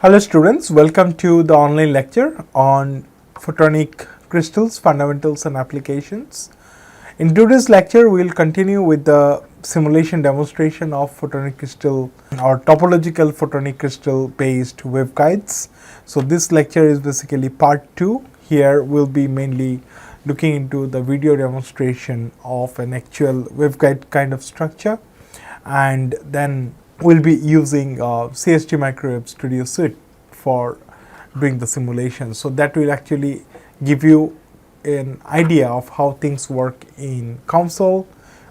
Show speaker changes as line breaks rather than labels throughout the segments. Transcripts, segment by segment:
Hello students, welcome to the online lecture on photonic crystals, fundamentals and applications. In today's lecture, we will continue with the simulation demonstration of photonic crystal or topological photonic crystal based waveguides. So this lecture is basically part 2. Here we will be mainly looking into the video demonstration of an actual waveguide kind of structure, and then we will be using CST Microwave Studio Suite for doing the simulation. So that will actually give you an idea of how things work in console,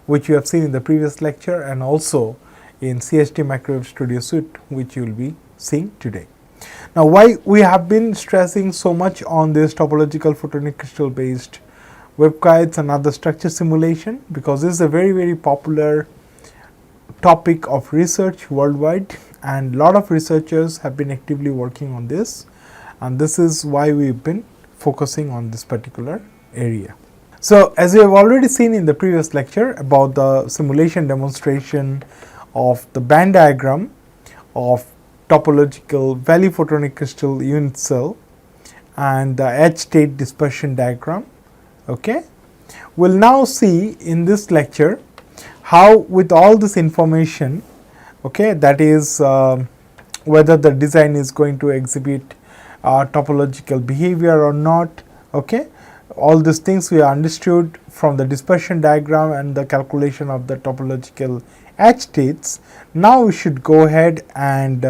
which you have seen in the previous lecture, and also in CST Microwave Studio Suite, which you will be seeing today. Now, why we have been stressing so much on this topological photonic crystal based waveguides and other structure simulation? Because this is a very popular topic of research worldwide, and a lot of researchers have been actively working on this, and this is why we've been focusing on this particular area. So as you have already seen in the previous lecture about the simulation demonstration of the band diagram of topological value photonic crystal unit cell and the edge state dispersion diagram, okay, we'll now see in this lecture how with all this information, okay, that is whether the design is going to exhibit topological behavior or not, okay, all these things we understood from the dispersion diagram and the calculation of the topological edge states. Now we should go ahead and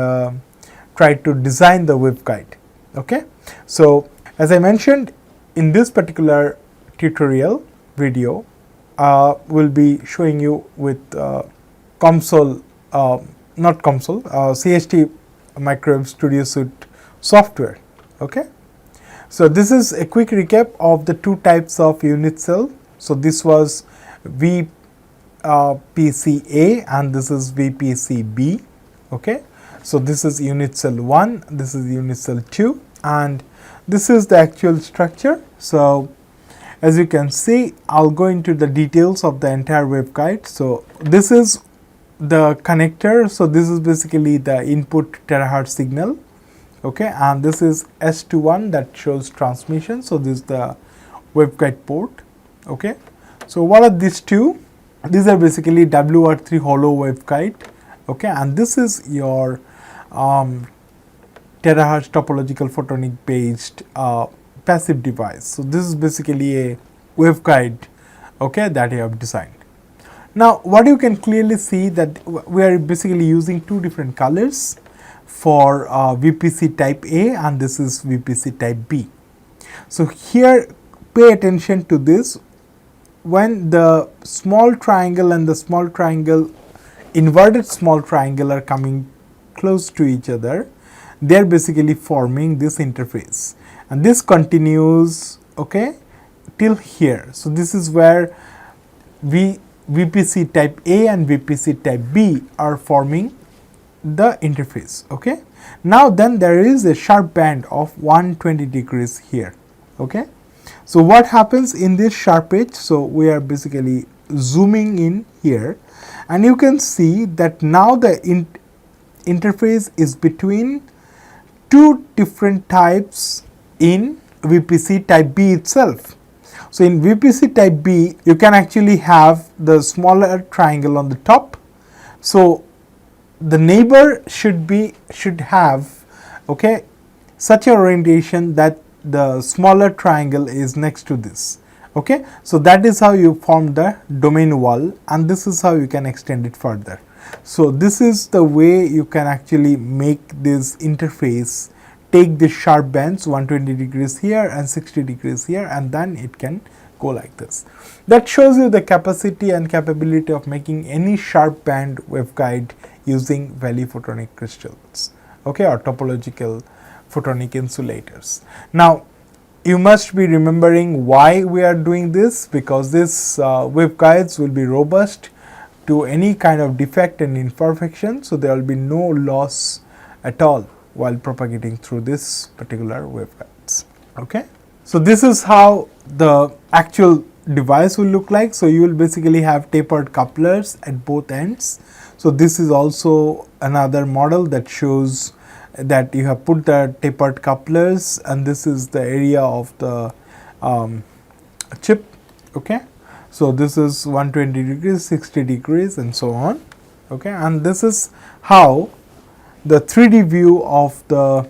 try to design the waveguide, okay. So as I mentioned, in this particular tutorial video, will be showing you with CST Microwave Studio Suite software, okay. So this is a quick recap of the two types of unit cell. So this was VPC-A and this is VPC-B, okay. So this is unit cell 1, this is unit cell 2, and this is the actual structure. So as you can see, I'll go into the details of the entire waveguide. So this is the connector. So this is basically the input terahertz signal, okay, and this is S21 that shows transmission. So this is the waveguide port, okay. So what are these two? These are basically WR3 hollow waveguide, okay, and this is your terahertz topological photonic based passive device. So this is basically a waveguide, okay, that you have designed. Now what you can clearly see that we are basically using two different colors for VPC type A and this is VPC type B. So here pay attention to this. When the small triangle and the small triangle, inverted small triangle are coming close to each other, they are basically forming this interface, and this continues, okay, till here. So this is where VPC type A and VPC type B are forming the interface, okay. Now then there is a sharp band of 120 degrees here, okay. So what happens in this sharp edge? So we are basically zooming in here, and you can see that now the interface is between two different types in VPC type B itself. So in VPC type B, you can actually have the smaller triangle on the top. So the neighbor should have, okay, such an orientation that the smaller triangle is next to this, okay. So that is how you form the domain wall, and this is how you can extend it further. So this is the way you can actually make this interface take the sharp bands 120 degrees here and 60 degrees here, and then it can go like this. That shows you the capacity and capability of making any sharp band waveguide using value photonic crystals, okay, or topological photonic insulators. Now you must be remembering why we are doing this, because this waveguides will be robust to any kind of defect and imperfection. So there will be no loss at all while propagating through this particular waveguides, okay. So this is how the actual device will look like. So you will basically have tapered couplers at both ends. So this is also another model that shows that you have put the tapered couplers, and this is the area of the chip. Okay, so this is 120 degrees, 60 degrees, and so on. Okay, and this is how the 3D view of the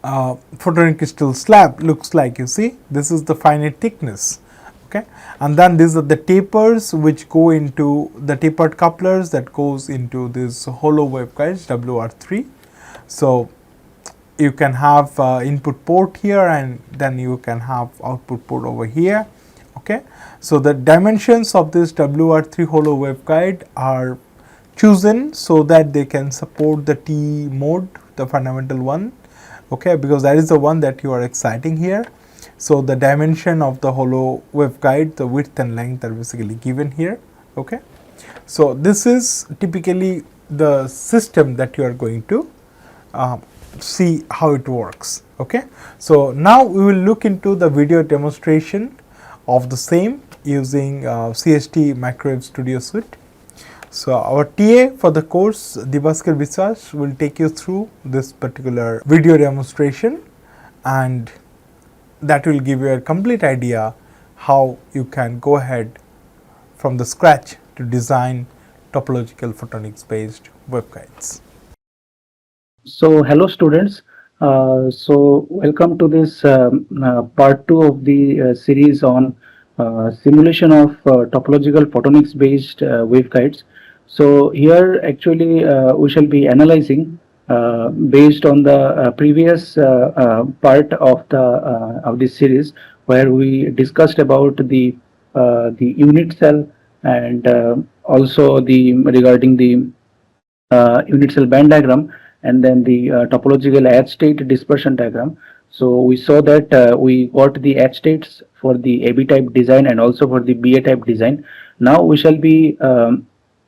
photonic crystal slab looks like. You see, this is the finite thickness. Okay, and then these are the tapers which go into the tapered couplers that goes into this hollow waveguides WR3. So you can have input port here, and then you can have output port over here. Okay, so the dimensions of this WR3 hollow waveguide are chosen so that they can support the T mode, the fundamental one. Okay, because that is the one that you are exciting here. So the dimension of the hollow waveguide, the width and length are basically given here. Okay, so this is typically the system that you are going to see how it works. Okay, so now we will look into the video demonstration of the same using CST Microwave Studio Suite. So our TA for the course, Dibaskar Biswas, will take you through this particular video demonstration, and that will give you a complete idea how you can go ahead from the scratch to design topological photonics based waveguides.
So hello students, so welcome to this part 2 of the series on simulation of topological photonics based waveguides. So here actually we shall be analyzing based on the previous part of this series, where we discussed about the unit cell, and also the regarding the unit cell band diagram, and then the topological edge state dispersion diagram. So we saw that we got the edge states for the AB type design and also for the BA type design. Now we shall be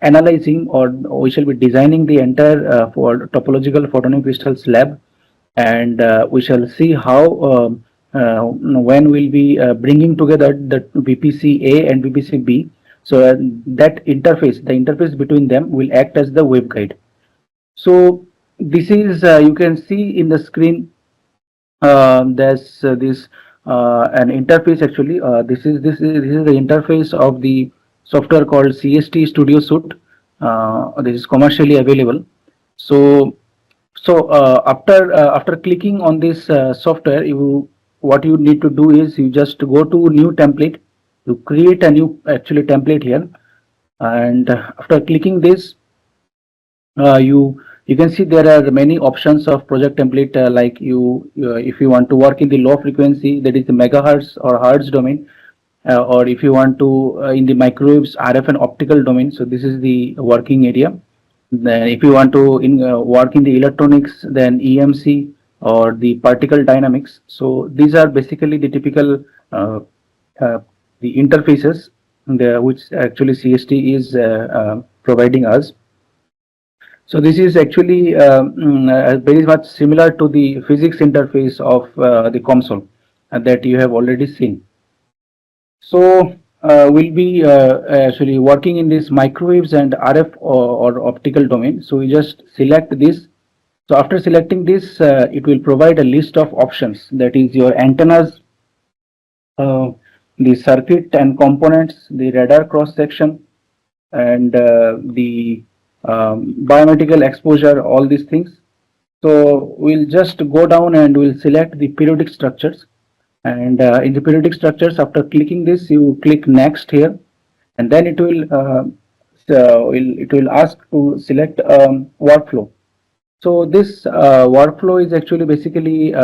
analyzing, or we shall be designing the entire for topological photonic crystal slab, and we shall see how when we'll be bringing together the VPC A and VPC B. So that interface, the interface between them will act as the waveguide. So this is you can see in the screen. There's this an interface actually. This is the interface of the software called CST Studio Suite. This is commercially available. So after clicking on this software, what you need to do is you just go to new template. You create a new actually template here, and after clicking this, you can see there are many options of project template, like if you want to work in the low frequency, that is the megahertz or hertz domain, or if you want to in the microwaves, RF and optical domain. So this is the working area. Then if you want to work in the electronics, then EMC or the particle dynamics. So these are basically the typical the interfaces which actually CST is providing us. So this is actually very much similar to the physics interface of the console that you have already seen. So we'll be actually working in this microwaves and RF or optical domain. So we just select this. So after selecting this, it will provide a list of options, that is your antennas, the circuit and components, the radar cross section, and the biometrical exposure, all these things. So we'll just go down and we'll select the periodic structures, and in the periodic structures, after clicking this, you click next here, and then it will ask to select workflow. So this workflow is actually basically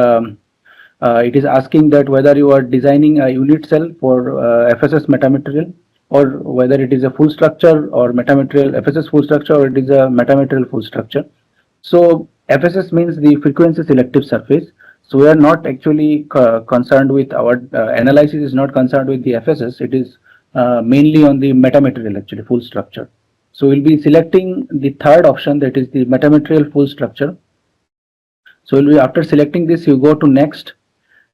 it is asking that whether you are designing a unit cell for FSS metamaterial, or whether it is a full structure or metamaterial FSS full structure, or it is a metamaterial full structure. So FSS means the frequency selective surface. So we are not actually concerned with our analysis is not concerned with the FSS. It is mainly on the metamaterial actually full structure. So we'll be selecting the third option, that is the metamaterial full structure. So we'll be, after selecting this, you go to next.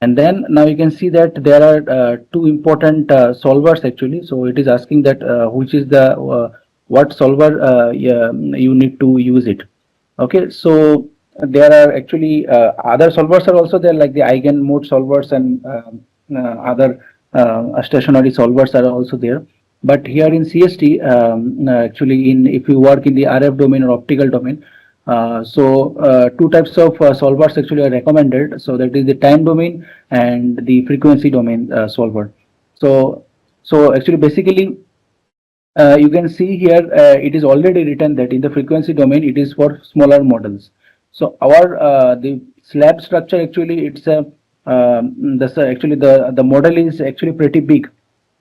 And then now you can see that there are two important solvers actually. So it is asking that which is the what solver you need to use it. Okay, so there are actually other solvers are also there, like the eigenmode solvers and other stationary solvers are also there. But here in CST, actually, in if you work in the RF domain or optical domain, two types of solvers actually are recommended. So that is the time domain and the frequency domain solver. So actually, basically, you can see here it is already written that in the frequency domain it is for smaller models. So our the slab structure actually it's a actually the model is actually pretty big,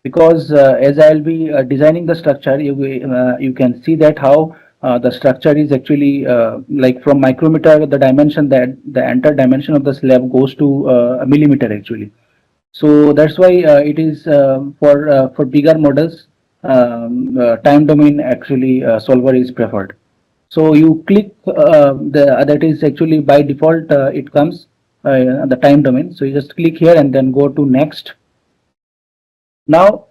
because as I will be designing the structure, you can see that how the structure is actually like from micrometer, the dimension, that the entire dimension of the slab goes to a millimeter actually. So that's why it is for bigger models, time domain actually solver is preferred. So you click that is actually by default it comes the time domain. So you just click here and then go to next. Now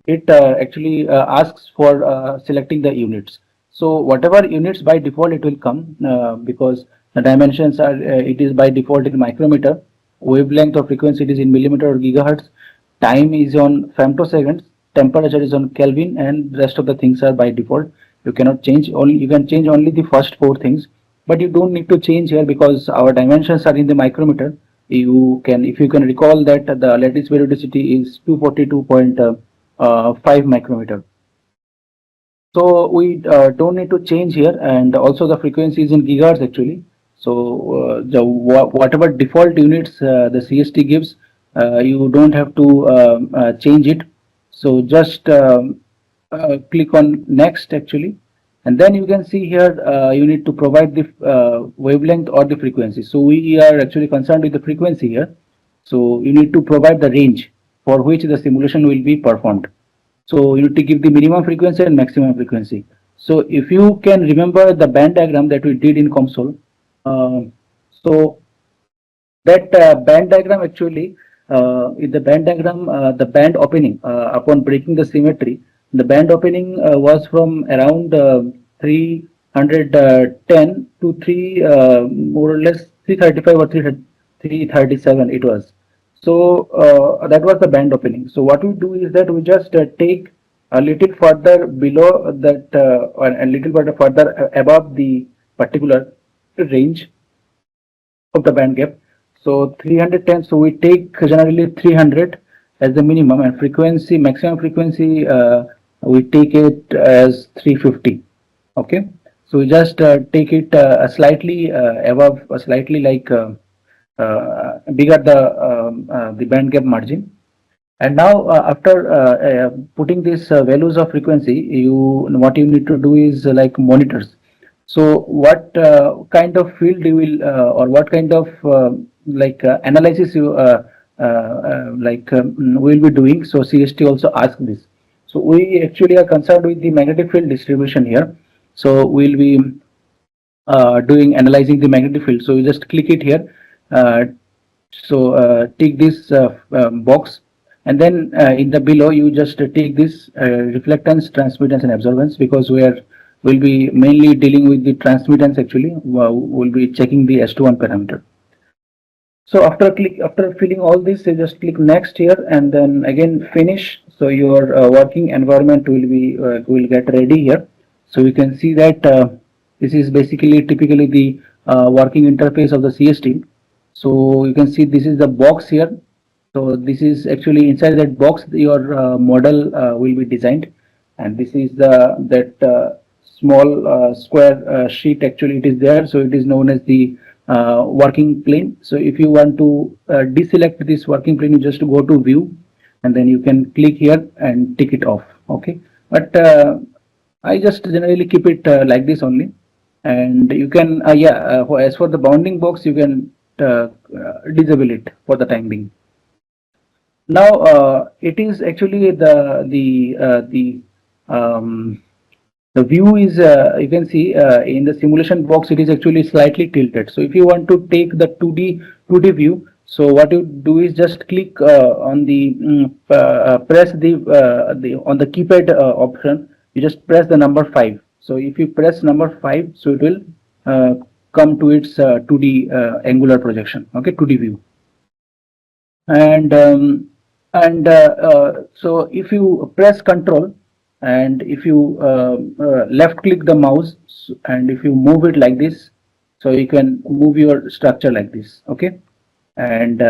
it actually asks for selecting the units. So whatever units by default it will come, because the dimensions are it is by default in micrometer, wavelength or frequency it is in millimeter or gigahertz, time is on femtoseconds, temperature is on Kelvin, and rest of the things are by default. You cannot change, only you can change only the first four things, but you don't need to change here because our dimensions are in the micrometer. You can, if you can recall, that the lattice periodicity is 242.5 micrometer. So we don't need to change here, and also the frequency is in gigahertz actually. So whatever default units the CST gives, you don't have to change it. So just click on next actually, and then you can see here you need to provide the wavelength or the frequency. So we are actually concerned with the frequency here. So you need to provide the range for which the simulation will be performed. So you need to give the minimum frequency and maximum frequency. So if you can remember the band diagram that we did in console, so that band diagram actually, in the band diagram, the band opening upon breaking the symmetry, the band opening was from around 310 to 3 more or less 335 or 337 it was. So that was the band opening. So what we do is that we just take a little further below that or a little bit further above the particular range of the band gap. So 310. So we take generally 300 as the minimum, and frequency, maximum frequency, we take it as 350. Okay. So we just take it slightly above, slightly like bigger the band gap margin. And now after putting these values of frequency, what you need to do is like monitors. So what kind of field you will or what kind of analysis you will be doing. So CST also asks this. So we actually are concerned with the magnetic field distribution here. So we'll be doing analyzing the magnetic field. So you just click it here. Take this box, and then in the below you just take this reflectance, transmittance, and absorbance, because we'll be mainly dealing with the transmittance actually. We'll be checking the S21 parameter. So after filling all this, you just click next here and then again finish. So your working environment will get ready here. So you can see that this is basically typically the working interface of the CST. So you can see this is the box here. So this is actually inside that box your model will be designed, and this is that small square sheet actually it is there. So it is known as the working plane. So if you want to deselect this working plane, you just go to view, and then you can click here and tick it off. Okay, but I just generally keep it like this only, and you can as for the bounding box, you can disable it for the time being. Now it is actually the view is you can see in the simulation box it is actually slightly tilted. So if you want to take the 2D view, so what you do is just click on the press the on the keypad option. You just press the number 5. So if you press number 5, so it will come to its 2D angular projection, okay, 2D view. And so if you press Control and if you left click the mouse and if you move it like this, so you can move your structure like this, okay, and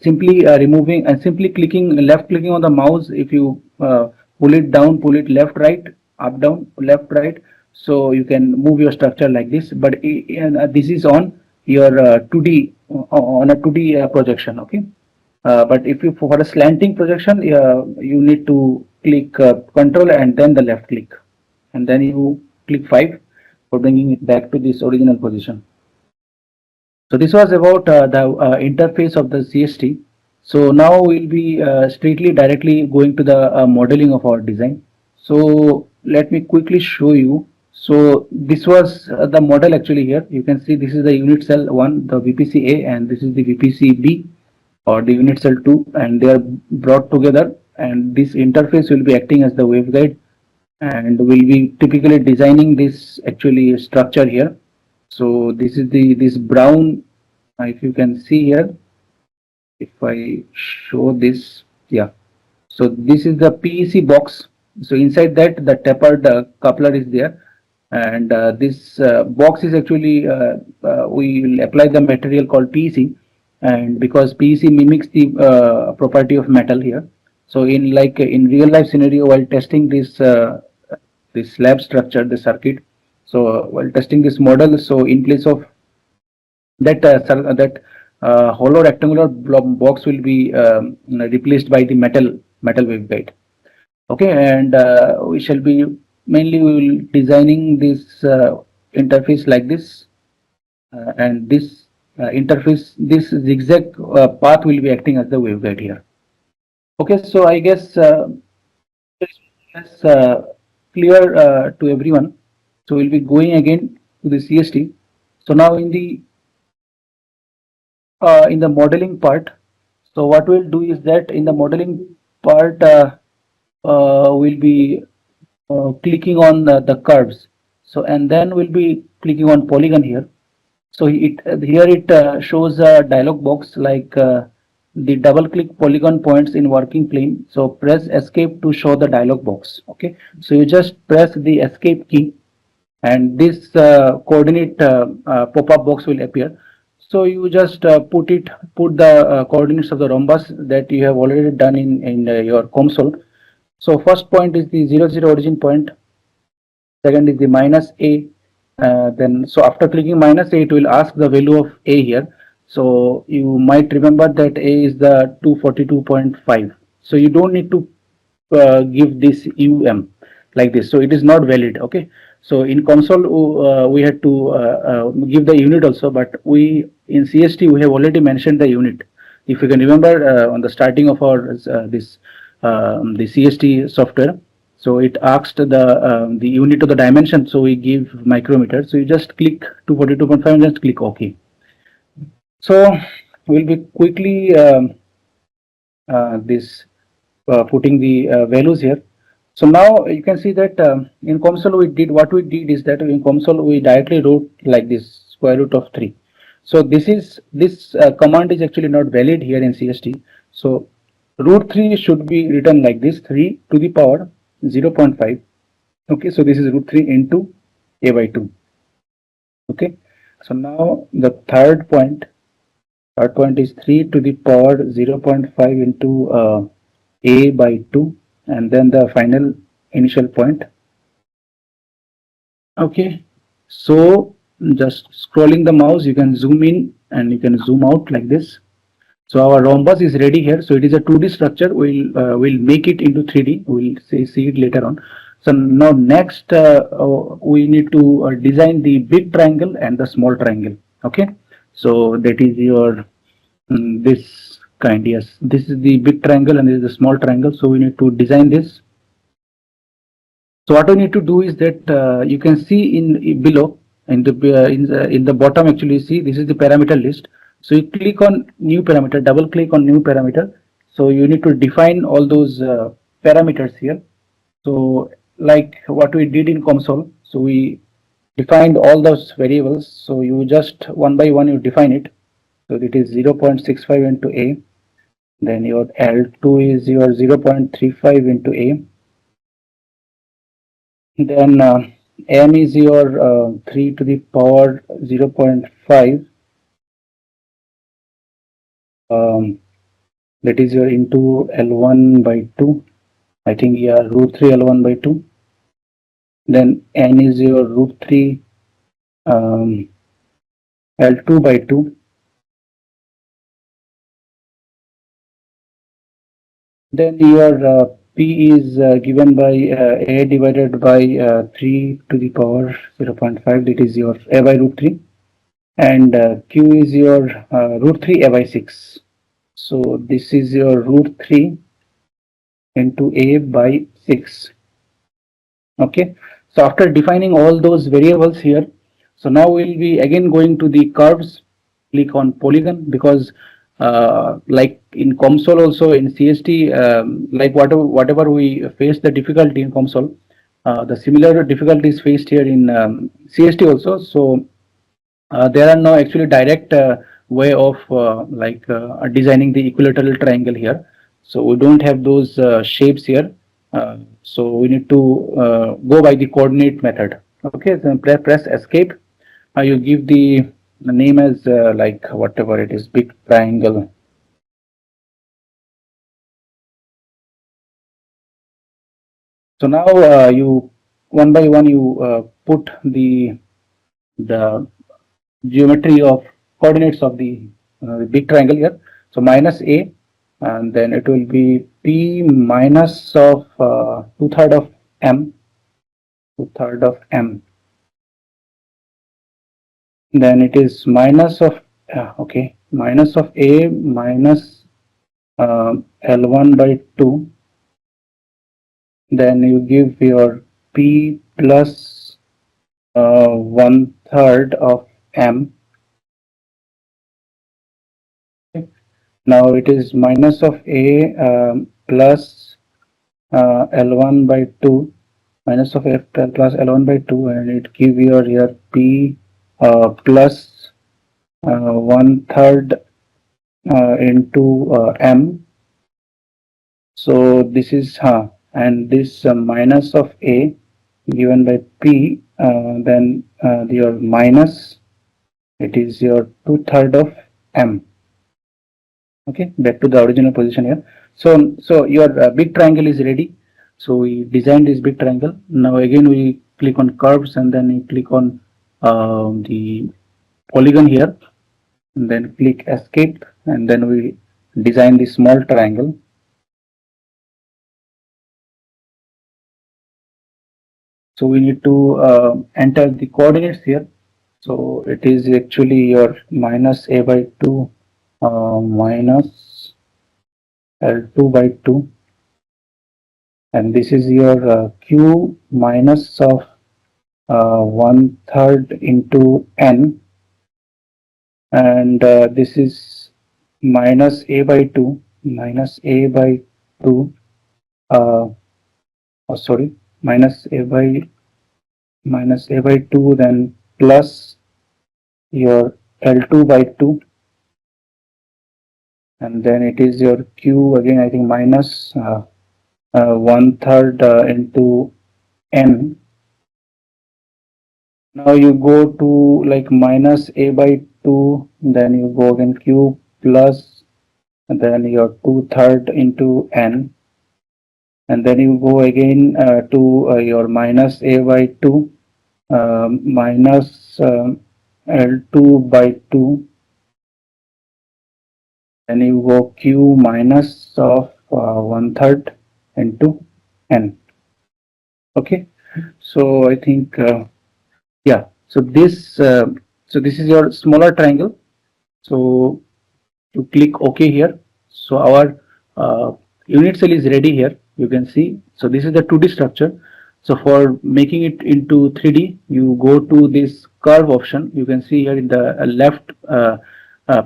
simply removing and simply clicking left clicking on the mouse, if you pull it down, pull it left right, up down, left right, so you can move your structure like this. But this is on your 2D on a 2D projection, okay. But if you for a slanting projection, you need to click Control and then the left click, and then you click 5 for bringing it back to this original position. So this was about the interface of the CST. So now we'll be straightly directly going to the modeling of our design. So let me quickly show you. So this was the model actually here. You can see this is the unit cell 1, the VPC A, and this is the VPC B or the unit cell 2, and they are brought together, and this interface will be acting as the waveguide, and we'll be typically designing this actually structure here. So this is this brown, if you can see here, if I show this, yeah. So this is the PEC box. So inside that the tapered coupler is there, and this box is actually we will apply the material called PEC, and because PEC mimics the property of metal here. So in real life scenario, while testing this slab structure, the circuit, so while testing this model, so in place of that hollow rectangular box will be replaced by the metal waveguide. Okay, and we shall be mainly we will designing this interface like this, and this interface, this zigzag path will be acting as the waveguide here. Okay, so I guess it's clear to everyone. So we'll be going again to the CST. So now in the modeling part, so what we'll do is that in the modeling part, we'll be clicking on the curves. So and then we'll be clicking on polygon here. So here it shows a dialog box like the double click polygon points in working plane. So press escape to show the dialog box. Okay, so you just press the escape key, and this coordinate pop-up box will appear. So you just put the coordinates of the rhombus that you have already done in your console. So first point is the 0, 0 origin point. Second is the minus A. Then so after clicking minus A, it will ask the value of A here. So you might remember that A is the 242.5. So you don't need to give this like this. So it is not valid. Okay. So in console we had to give the unit also, but we in CST we have already mentioned the unit. If you can remember on the starting of our the CST software, so it asked the unit of the dimension. So we give micrometer. So you just click 242.5 and just click OK. So we'll be quickly putting the values here. So now you can see that in console what we did is that in console we directly wrote like this square root of 3. So this command is actually not valid here in CST. So root 3 should be written like this, 3 to the power 0.5. Okay, so this is root 3 into a by 2. Okay, so now the third point is 3 to the power 0.5 into a by 2, and then the final initial point. Okay, so just scrolling the mouse, you can zoom in and you can zoom out like this. So our rhombus is ready here. So it is a 2D structure. We'll make it into 3D. We'll see it later on. So now next we need to design the big triangle and the small triangle. Okay, so that is your this kind. Yes, this is the big triangle and this is the small triangle. So we need to design this. So what we need to do is that you can see in below in the bottom, actually you see this is the parameter list. So you click on new parameter, double click on new parameter. So you need to define all those parameters here. So like what we did in console, so we defined all those variables. So you just one by one you define it. So it is 0.65 into A. Then your L2 is your 0.35 into A. Then M is your 3 to the power 0.5. That is your into L1 by 2. I think yeah, root 3 L1 by 2. Then N is your root 3 L2 by 2. Then your P is given by A divided by 3 to the power 0.5, that is your A by root 3, and Q is your root 3 A by 6. So this is your root 3 into A by 6. Okay, so after defining all those variables here, so now we'll be again going to the curves. Click on polygon, because like in COMSOL also, in CST, like whatever we face the difficulty in COMSOL, the similar difficulties faced here in CST also. So there are no actually direct way of designing the equilateral triangle here. So we don't have those shapes here. So we need to go by the coordinate method. Okay, so press escape. You give the name as like whatever it is, big triangle. So now you one by one you put the geometry of coordinates of the big triangle here. So minus A, and then it will be P minus of 2/3 of M, 2/3 of M. Then it is minus of okay, minus of A minus L1 by 2. Then you give your P plus 1/3 of M. Now it is minus of A plus L1 by 2, minus of F plus L1 by 2, and it give your here P plus 1/3 into M. So this is and this minus of A given by P, then your minus, it is your 2/3 of M. Okay, back to the original position here. So your big triangle is ready. So we designed this big triangle. Now again we click on curves, and then we click on the polygon here, and then click escape, and then we design the small triangle. So we need to enter the coordinates here. So it is actually your minus A by 2 minus L2 by 2, and this is your Q minus of 1/3 into N, and this is minus A by 2, minus A by 2, sorry, minus A by 2, then plus your L2 by 2, and then it is your Q again, I think minus 1/3 into N. Now you go to like minus A by 2, then you go again Q plus, and then your 2/3 into N, and then you go again to your minus A by 2 minus L2 by 2, then you go Q minus of 1/3 into N. Okay, so I think yeah, so this is your smaller triangle. So to click OK here. So our unit cell is ready here. You can see. So this is the 2D structure. So for making it into 3D, you go to this curve option. You can see here in the left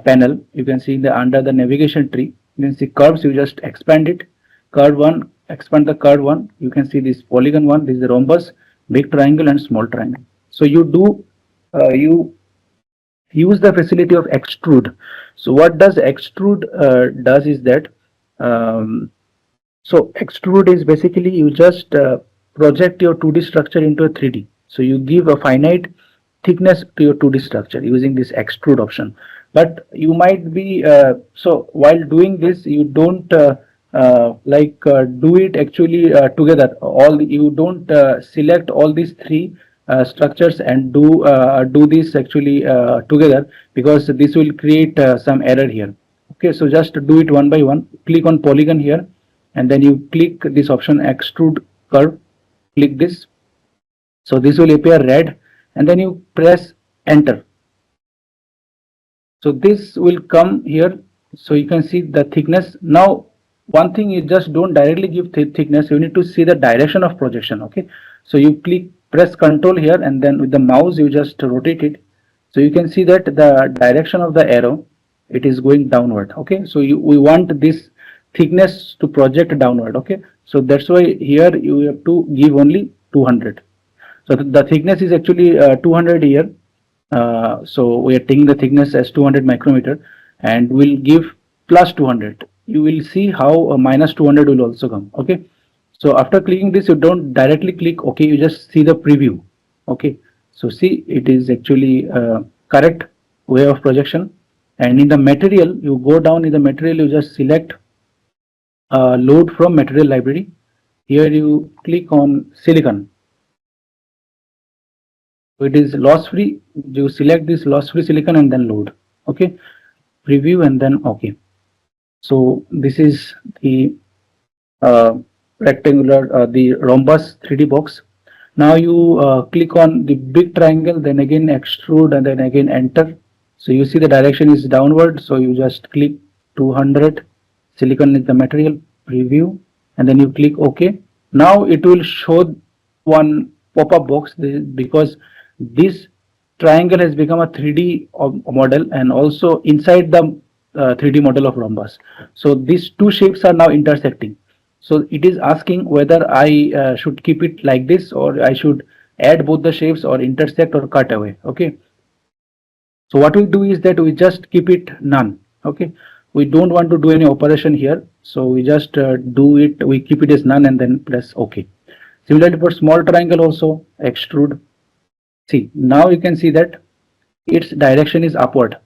panel. You can see under the navigation tree. You can see curves. You just expand it. Curve 1. Expand the curve 1. You can see this polygon 1. This is the rhombus, big triangle, and small triangle. So you use the facility of extrude. So what does extrude does is that um, so extrude is basically you just project your 2D structure into a 3D. So you give a finite thickness to your 2D structure using this extrude option. But you might be so while doing this, you don't do it actually together. All you don't select all these three structures and do this actually together, because this will create some error here. Okay, so just do it one by one. Click on polygon here, and then you click this option extrude curve. Click this. So this will appear red, and then you press enter. So this will come here. So you can see the thickness. Now one thing, you just don't directly give thickness, you need to see the direction of projection. Okay, so you press control here, and then with the mouse you just rotate it. So you can see that the direction of the arrow, it is going downward. Okay, so we want this thickness to project downward. Okay, so that's why here you have to give only 200. So the thickness is actually 200 here. So we are taking the thickness as 200 micrometer, and we'll give plus 200. You will see how minus 200 will also come. Okay, so after clicking this, you don't directly click OK, you just see the preview. Okay, so see, it is actually correct way of projection. And in the material, you go down in the material, you just select load from material library. Here you click on silicon. It is loss free. You select this loss free silicon and then load. Okay, preview and then OK. So this is the rectangular, the rhombus 3D box. Now you click on the big triangle, then again extrude, and then again enter. So you see the direction is downward. So you just click 200, silicon is the material, preview, and then you click OK. Now it will show one pop-up box, because this triangle has become a 3D model, and also inside the 3D model of rhombus. So these two shapes are now intersecting. So it is asking whether I should keep it like this, or I should add both the shapes, or intersect, or cut away. Okay, so what we do is that we just keep it none. Okay, we don't want to do any operation here, so we just do it, we keep it as none, and then press OK. Similarly for small triangle also, extrude. See, now you can see that its direction is upward.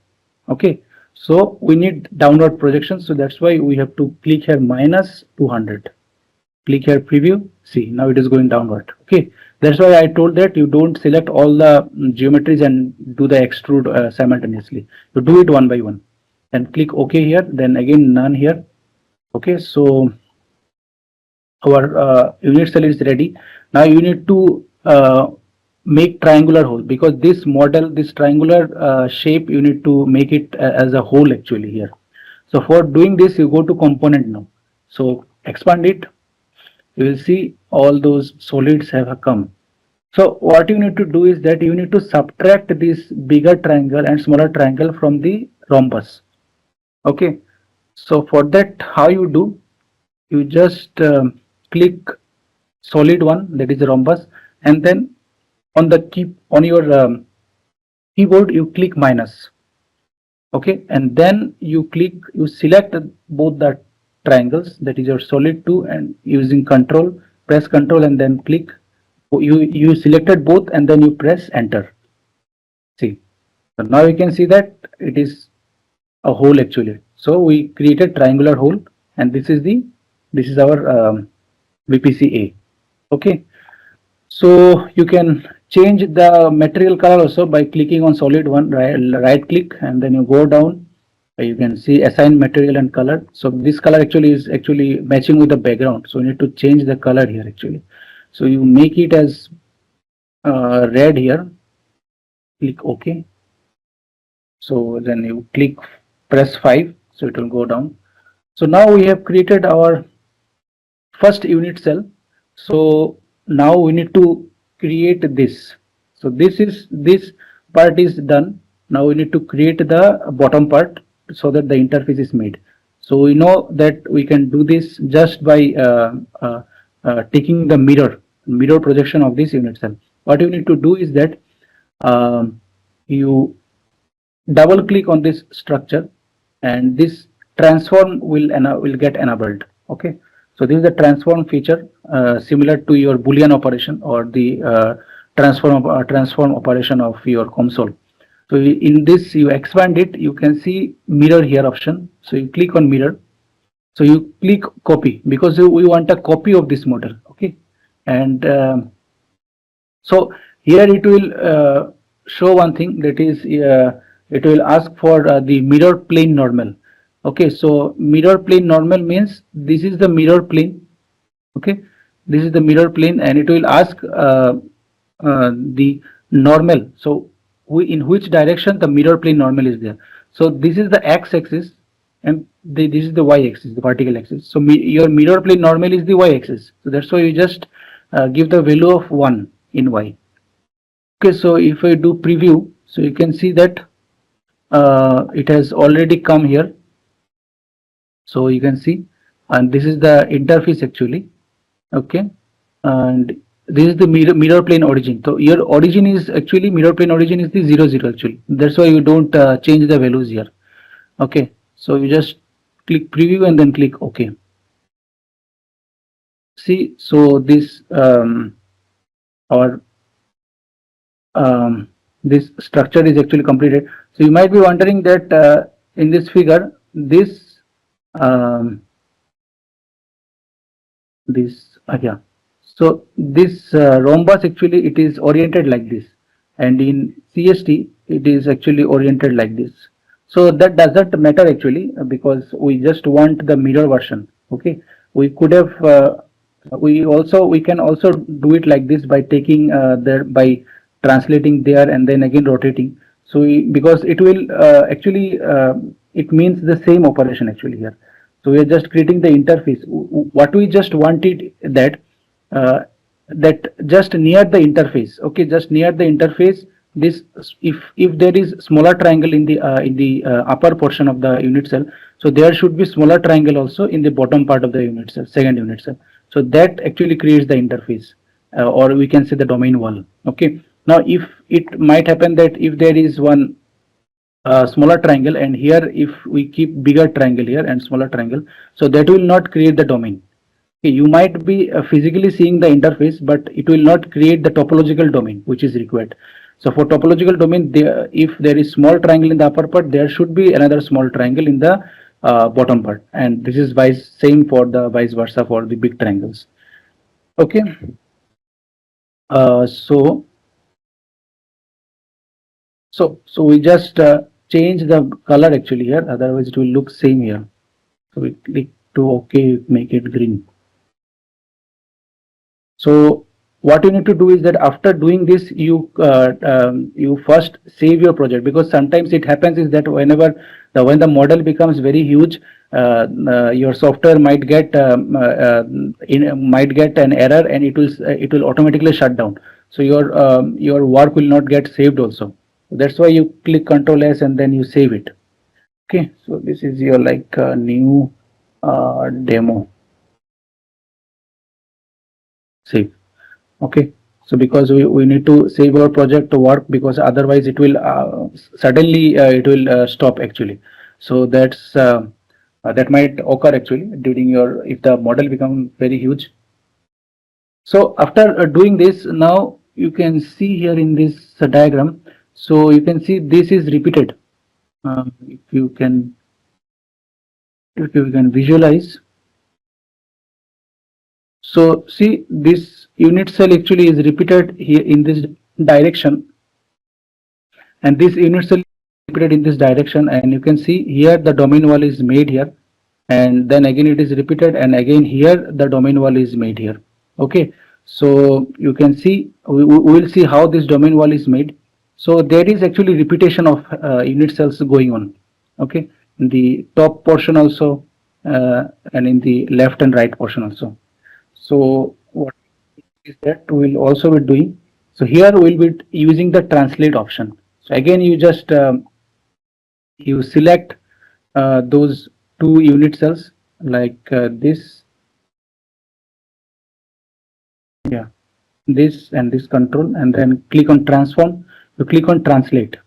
Okay, so we need downward projection, so that's why we have to click here minus 200. Click here preview. See, now it is going downward. Okay, that's why I told that you don't select all the geometries and do the extrude simultaneously. You do it one by one, and click OK here, then again none here. Okay, so our unit cell is ready. Now you need to make triangular hole, because this model, this triangular shape, you need to make it as a hole actually here. So for doing this, you go to component now. So expand it. You will see all those solids have come. So what you need to do is that you need to subtract this bigger triangle and smaller triangle from the rhombus. Okay, so for that, how you do, you just click solid one, that is the rhombus, and then on the on your keyboard you click minus. Okay, and then you select both the triangles, that is your solid 2, and using control, press control and then click. You selected both, and then you press enter. See, so now you can see that it is a hole actually. So we created triangular hole, and this is our VPCA. Okay, so you can change the material color also by clicking on solid one, right click, and then you go down. You can see assign material and color. So this color actually is actually matching with the background, so you need to change the color here actually. So you make it as red here, click OK. So then you press 5, so it will go down. So now we have created our first unit cell. So now we need to create this. So this part is done. Now we need to create the bottom part, so that the interface is made. So we know that we can do this just by taking the mirror projection of this unit cell. What you need to do is that you double click on this structure, and this transform will get enabled. Okay, so this is the transform feature, similar to your Boolean operation or the transform operation of your console. So in this you expand it, you can see mirror here option. So you click on mirror. So you click copy because we want a copy of this model. Okay, and so here it will show one thing, that is it will ask for the mirror plane normal. Okay, so mirror plane normal means this is the mirror plane. Okay, this is the mirror plane, and it will ask the normal. So in which direction the mirror plane normal is there. So this is the x-axis, and this is the y-axis, the vertical axis. So your mirror plane normal is the y-axis. So that's why you just give the value of 1 in y. Okay, so if I do preview, so you can see that it has already come here. So you can see, and this is the interface actually. Okay, and this is the mirror plane origin. So your origin is actually mirror plane origin is the 0 0 actually. That's why you don't change the values here. Okay, so you just click preview and then click OK. See, so this our this structure is actually completed. So you might be wondering that in this figure, this yeah. So this rhombus actually it is oriented like this, and in CST it is actually oriented like this. So that doesn't matter actually, because we just want the mirror version. Okay, we could have we can also do it like this by taking by translating there and then again rotating. So because it will actually it means the same operation actually here. So we are just creating the interface. What we just wanted that uh, that just near the interface. Okay, just near the interface. This if there is smaller triangle in the upper portion of the unit cell, so there should be smaller triangle also in the bottom part of the unit cell, second unit cell. So that actually creates the interface, or we can say the domain wall. Okay. Now, if it might happen that if there is one smaller triangle, and here if we keep bigger triangle here and smaller triangle, so that will not create the domain. Okay, you might be physically seeing the interface, but it will not create the topological domain which is required. So for topological domain, if there is small triangle in the upper part, there should be another small triangle in the bottom part, and this is same for the vice versa for the big triangles. Okay, so we just change the color actually here, otherwise it will look same here. So we click to OK, make it green. So what you need to do is that after doing this, you first save your project, because sometimes it happens is that when the model becomes very huge, your software might get an error, and it will automatically shut down. So your work will not get saved also. That's why you click Control S and then you save it. Okay, so this is your like new demo. Save. Okay, so because we need to save our project to work, because otherwise it will suddenly it will stop actually. So that might occur actually during your, if the model becomes very huge. So after doing this, now you can see here in this diagram, so you can see this is repeated. If you can visualize. So see, this unit cell actually is repeated here in this direction, and this unit cell is repeated in this direction, and you can see here the domain wall is made here, and then again it is repeated, and again here the domain wall is made here. Okay, so you can see, we will see how this domain wall is made. So there is actually repetition of unit cells going on. Okay, in the top portion also, and in the left and right portion also. So what is that we'll also be doing? So here we'll be using the translate option. So again, you just you select those two unit cells like this, yeah, this and this control, and then click on transform. you click on translate.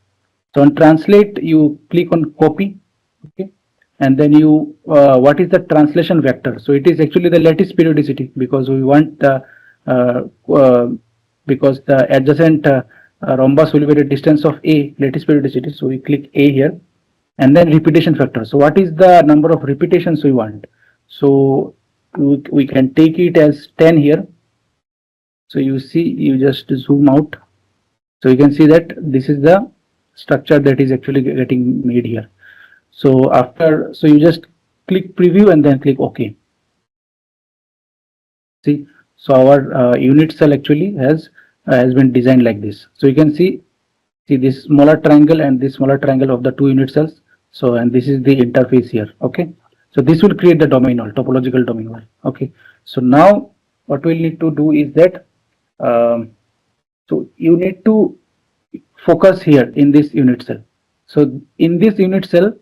So on translate, you click on copy, okay, and then you what is the translation vector? So it is actually the lattice periodicity, because we want the because the adjacent rhombus will be the distance of a lattice periodicity. So we click A here, and then repetition factor. So what is the number of repetitions we want? So we can take it as 10 here. So you see, you just zoom out. So you can see that this is the structure that is actually getting made here. So after, so you just click preview and then click OK. See, so our unit cell actually has been designed like this. So you can see this smaller triangle and this smaller triangle of the two unit cells. So, and this is the interface here. Okay. So this will create the domain wall, topological domain wall. Okay. So now what we'll need to do is that so you need to focus here in this unit cell. So in this unit cell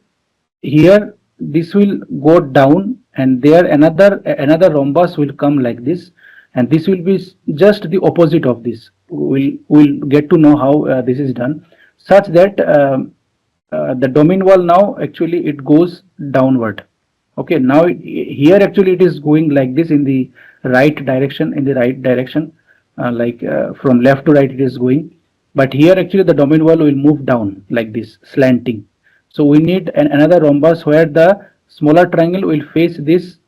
here, this will go down, and there another rhombus will come like this, and this will be just the opposite of this. We'll get to know how this is done, such that the domain wall now actually it goes downward. Okay, now here actually it is going like this in the right direction, like from left to right it is going, but here actually the domain wall will move down like this, slanting. So we need another rhombus where the smaller triangle will face this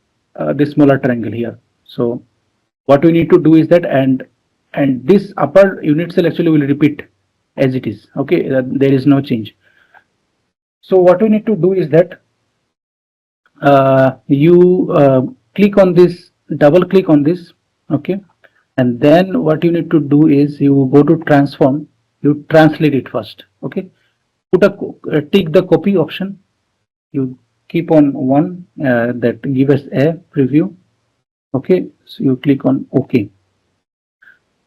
smaller triangle here. So what we need to do is that, and this upper unit cell actually will repeat as it is. Okay, there is no change. So what we need to do is that you click on this, double click on this, okay, and then what you need to do is you go to transform, you translate it first. Okay, put a tick the copy option, you keep on one that give us a preview. Okay, so you click on OK.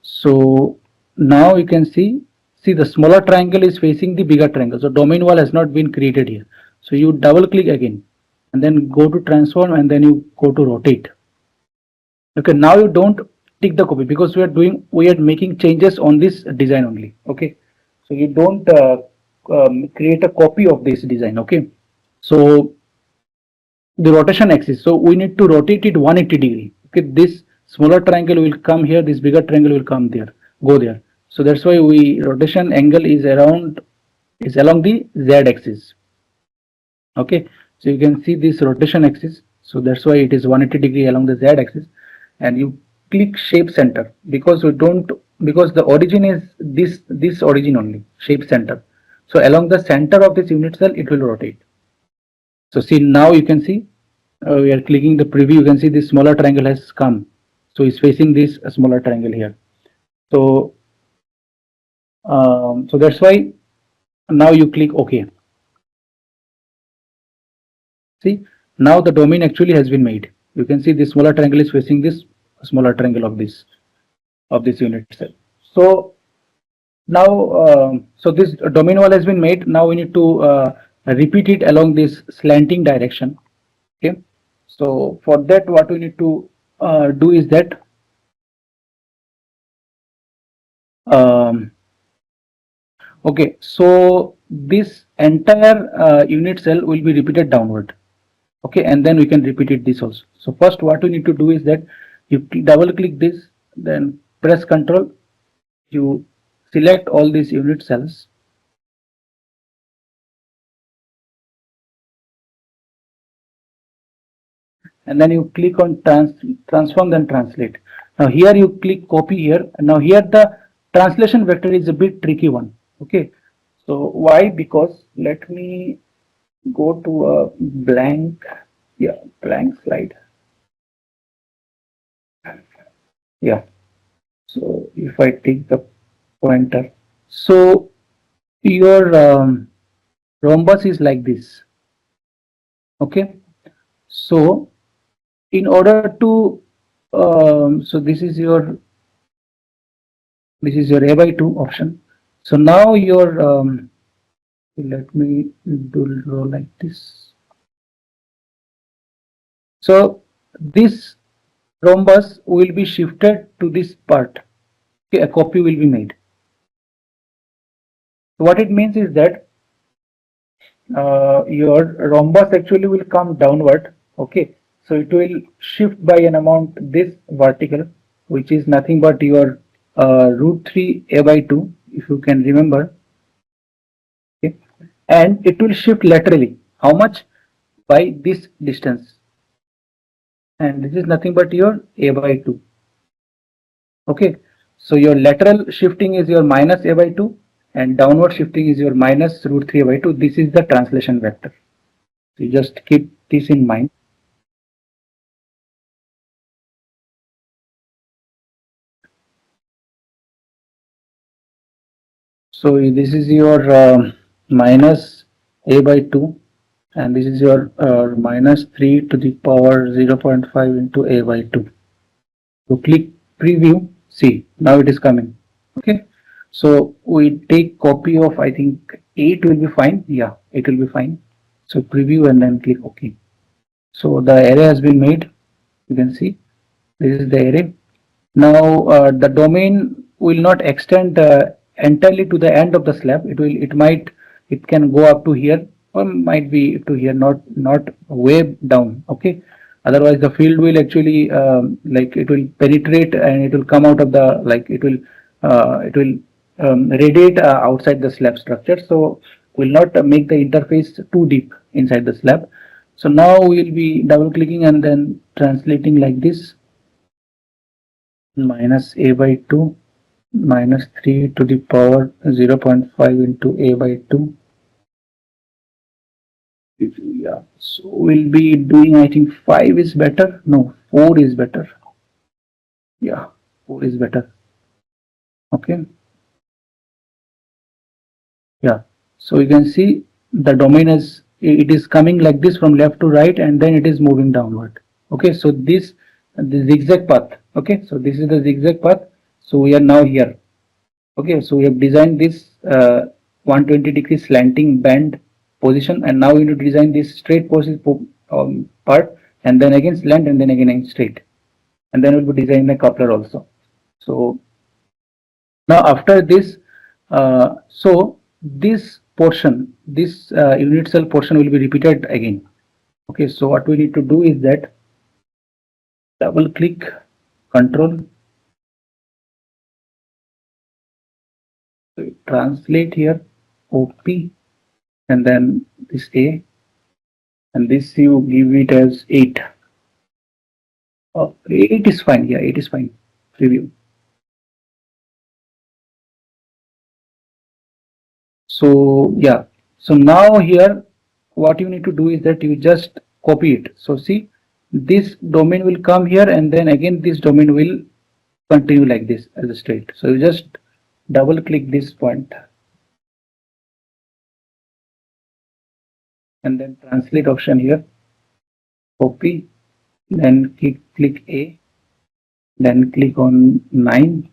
So now you can see the smaller triangle is facing the bigger triangle, so domain wall has not been created here. So you double click again and then go to transform, and then you go to rotate. Okay, now you don't tick the copy, because we are making changes on this design only. Okay, so you don't create a copy of this design. Okay, so the rotation axis, so we need to rotate it 180 degree. Okay, this smaller triangle will come here, this bigger triangle will come there, go there. So that's why rotation angle is along the z axis. Okay, so you can see this rotation axis, so that's why it is 180 degree along the z axis, and you click shape center, because the origin is this origin only, shape center. So along the center of this unit cell it will rotate. So see, now you can see we are clicking the preview, you can see this smaller triangle has come, so it's facing this smaller triangle here. So so that's why now you click OK. See, now the domain actually has been made. You can see this smaller triangle is facing this smaller triangle of this unit cell. So now so this domain wall has been made. Now we need to repeat it along this slanting direction. Okay, so for that what we need to do is that okay, so this entire unit cell will be repeated downward. Okay, and then we can repeat it this also. So first what we need to do is that you double click this, then press Ctrl, you select all these unit cells, and then you click on transform, then translate. Now here you click copy here. Now here the translation vector is a bit tricky one. Okay, so why? Because let me go to a blank slide. Yeah, so if I take the pointer, so your rhombus is like this. Okay, so in order to so this is your a by 2 option. So now your let me draw like this. So this rhombus will be shifted to this part. Okay, a copy will be made. what it means is that your rhombus actually will come downward. Okay, so it will shift by an amount this vertical, which is nothing but your root 3 a by 2, if you can remember. Okay, and it will shift laterally. How much? By this distance, and this is nothing but your a by 2. Okay, so your lateral shifting is your minus a by 2, and downward shifting is your minus root 3 by 2. This is the translation vector. So you just keep this in mind. So this is your minus a by 2, and this is your minus 3 to the power 0.5 into a by 2. So click preview. See, now it is coming. Okay, so we take copy of, I think 8 will be fine. Yeah, it will be fine. So preview and then click OK. So the array has been made. You can see this is the array. Now the domain will not extend entirely to the end of the slab. It can go up to here, or might be to here, not way down. Okay. Otherwise, the field will actually like it will penetrate and it will come out of the, like it will radiate outside the slab structure. So will not make the interface too deep inside the slab. So now we will be double clicking and then translating like this: minus a by 2 minus 3 to the power 0.5 into a by 2. Yeah, so we'll be doing, I think 5 is better. No, 4 is better. Yeah, 4 is better. Okay. Yeah, so you can see the domain is, it is coming like this from left to right, and then it is moving downward. Okay, so this the zigzag path. Okay, so this is the zigzag path. So we are now here. Okay, so we have designed this 120 degree slanting band position, and now we need to design this straight part, and then again slant, and then again straight, and then we'll be designing a coupler also. So now after this, so this portion, this unit cell portion will be repeated again. Okay, so what we need to do is that double click, control, so translate here OP, and then this A, and this you give it as 8. Oh, 8 is fine. Yeah, 8 is fine. Preview. So yeah, so now here what you need to do is that you just copy it. So see, this domain will come here, and then again this domain will continue like this as a straight. So you just double click this point and then translate option here, copy, then click A, then click on 9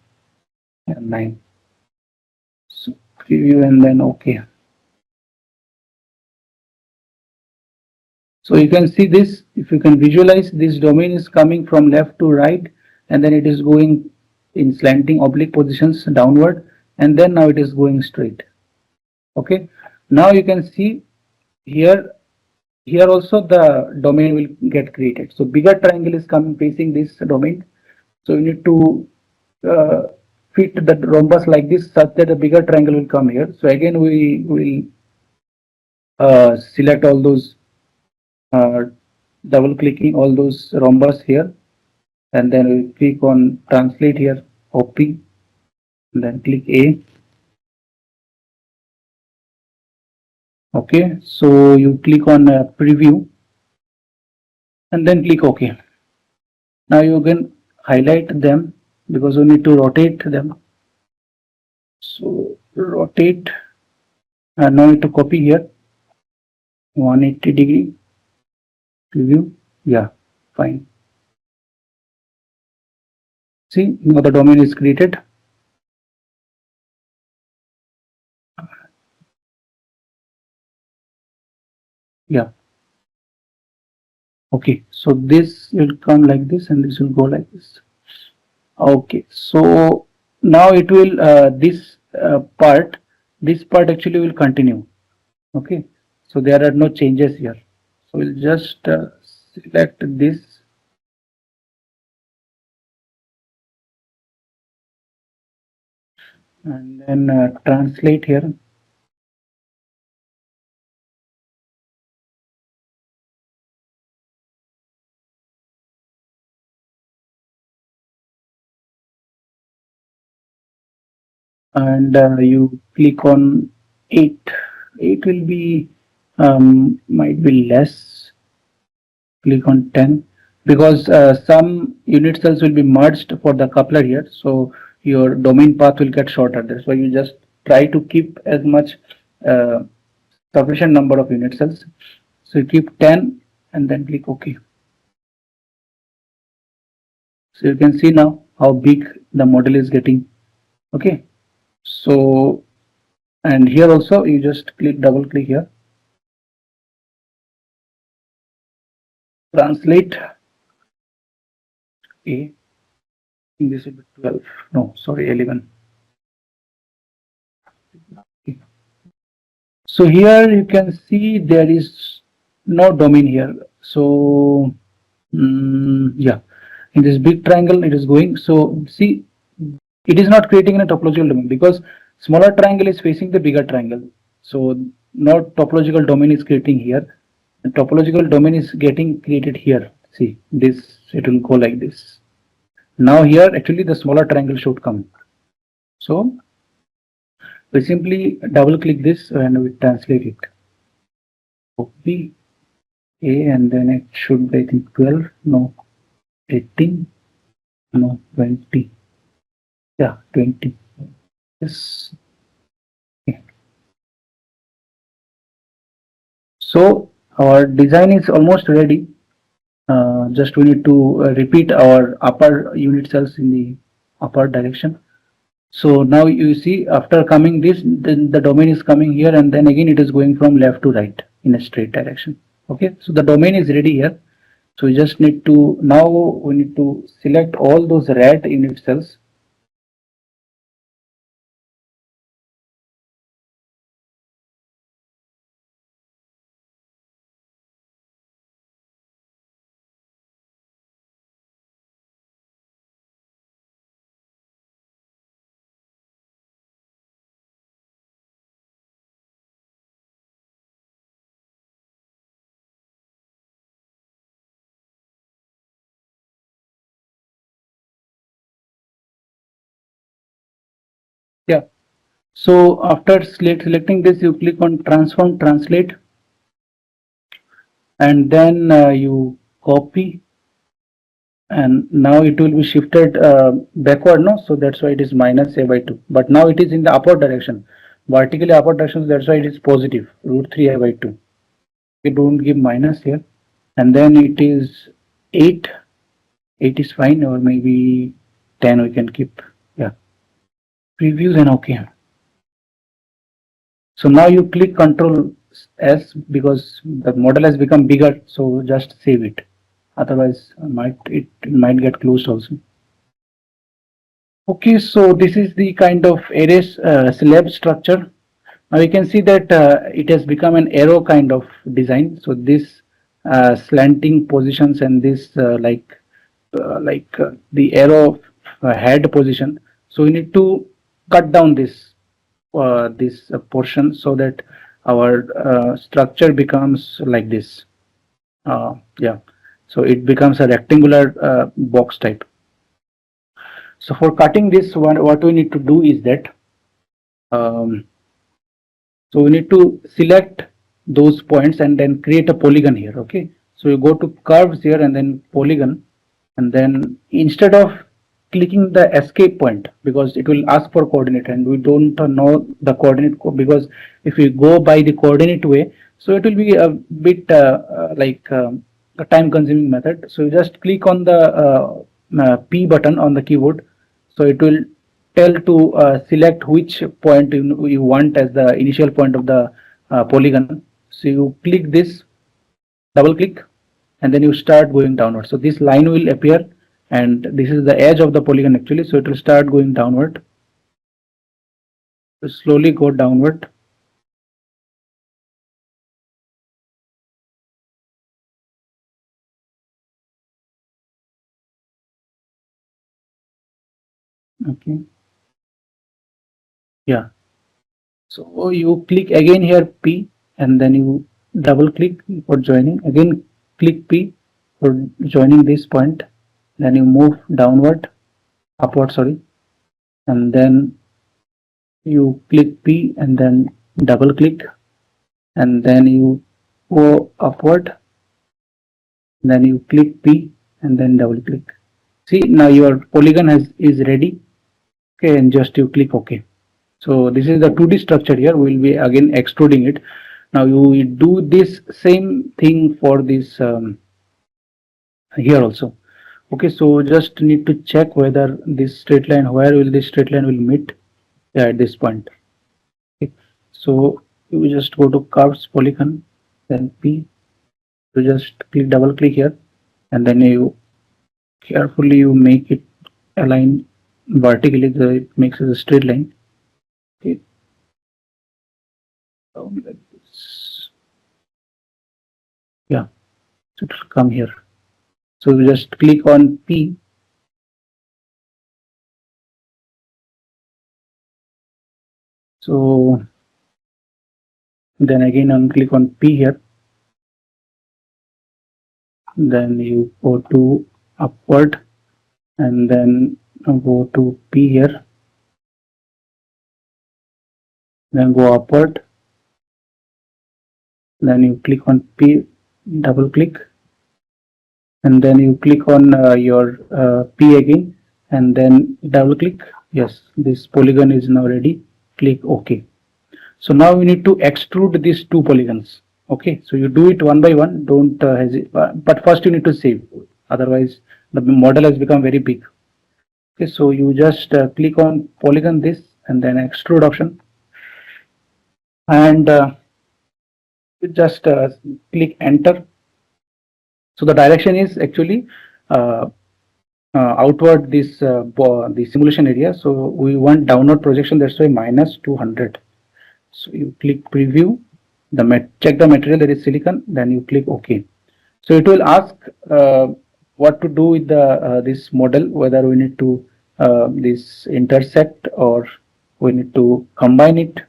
and 9. So preview and then OK. So you can see this, if you can visualize, this domain is coming from left to right, and then it is going in slanting oblique positions downward, and then now it is going straight. Okay, now you can see here also the domain will get created. So bigger triangle is coming facing this domain. So you need to fit the rhombus like this such that a bigger triangle will come here. So again we will select all those, double clicking all those rhombus here, and then we click on translate here, OP, and then click A. Okay, so you click on preview and then click OK. Now you can highlight them because we need to rotate them. So rotate, and now you need to copy here 180 degree preview. Yeah, fine. See, now the domain is created. Yeah. Okay, so this will come like this, and this will go like this. Okay, so now it will this part this part actually will continue. Okay, so there are no changes here. So we'll just select this and then translate here. And you click on 8. 8 will be might be less. Click on 10 because some unit cells will be merged for the coupler here, so your domain path will get shorter. That's why you just try to keep as much uh, sufficient number of unit cells. So you keep 10 and then click OK. So you can see now how big the model is getting. Okay, so and here also you just double click here, translate A. This will be 12. No, sorry, 11. Okay. So here you can see there is no domain here. So yeah, in this big triangle it is going. So see, it is not creating a topological domain because smaller triangle is facing the bigger triangle. So no topological domain is creating here. The topological domain is getting created here. See this, it will go like this. Now here actually the smaller triangle should come. So we simply double click this and we translate it. Copy A and then it should be I think 12, no 18, no 20. Yeah, 20. Yes. Okay. So our design is almost ready. Just we need to repeat our upper unit cells in the upper direction. So now you see after coming this, then the domain is coming here and then again it is going from left to right in a straight direction. Okay, so the domain is ready here. So we just need to, now we need to select all those red unit cells. Yeah. So after selecting this, you click on transform translate and then you copy and now it will be shifted backward, no, so that's why it is minus a by 2, but now it is in the upward direction, vertically upward direction, so that's why it is positive root 3 a by 2. We don't give minus here and then it is 8. 8 is fine or maybe 10 we can keep. Yeah, previews and okay. So now you click Control S because the model has become bigger, so just save it, otherwise it might get closed also. Okay, so this is the kind of array slab structure. Now you can see that it has become an arrow kind of design. So this slanting positions and this the arrow head position. So we need to cut down this portion so that our structure becomes like this. Yeah, so it becomes a rectangular box type. So for cutting this one, what we need to do is that so we need to select those points and then create a polygon here. Okay, so you go to curves here and then polygon, and then instead of clicking the escape point because it will ask for coordinate and we don't know the coordinate because if we go by the coordinate way, so it will be a bit a time consuming method. So you just click on the P button on the keyboard, so it will tell to select which point you want as the initial point of the polygon. So you click this, double click, and then you start going downward. So this line will appear and this is the edge of the polygon actually, so it will start going downward. slowly go downward. Okay. Yeah. So you click again here P, and then you double click for joining. Again click P for joining this point. Then you move downward, upward, sorry, and then you click P and then double click, and then you go upward. Then you click P and then double click. See, now your polygon is ready. Okay, and just you click OK. So this is the 2D structure here. We will be again extruding it. Now you do this same thing for this here also. Okay, so just need to check whether this straight line, where will this straight line will meet. Yeah, at this point. Okay. So you just go to curves polygon, then P. You just click double click here, and then you carefully you make it align vertically. It makes it a straight line. Okay. Like this. Yeah, so it will come here. So you just click on P. So then again click on P here. Then you go to upward, and then go to P here. Then go upward. Then you click on P, double click, and then you click on your P again, and then double click. Yes, this polygon is now ready. Click OK. So now we need to extrude these two polygons. Okay, so you do it one by one. Don't hesitate, but first you need to save. Otherwise, the model has become very big. Okay, so you just click on polygon this and then extrude option, and you just click enter. So the direction is actually outward this the simulation area. So we want downward projection. That's why -200. So you click preview, check the material, that is silicon, then you click OK. So it will ask what to do with the this model, whether we need to this intersect or we need to combine it.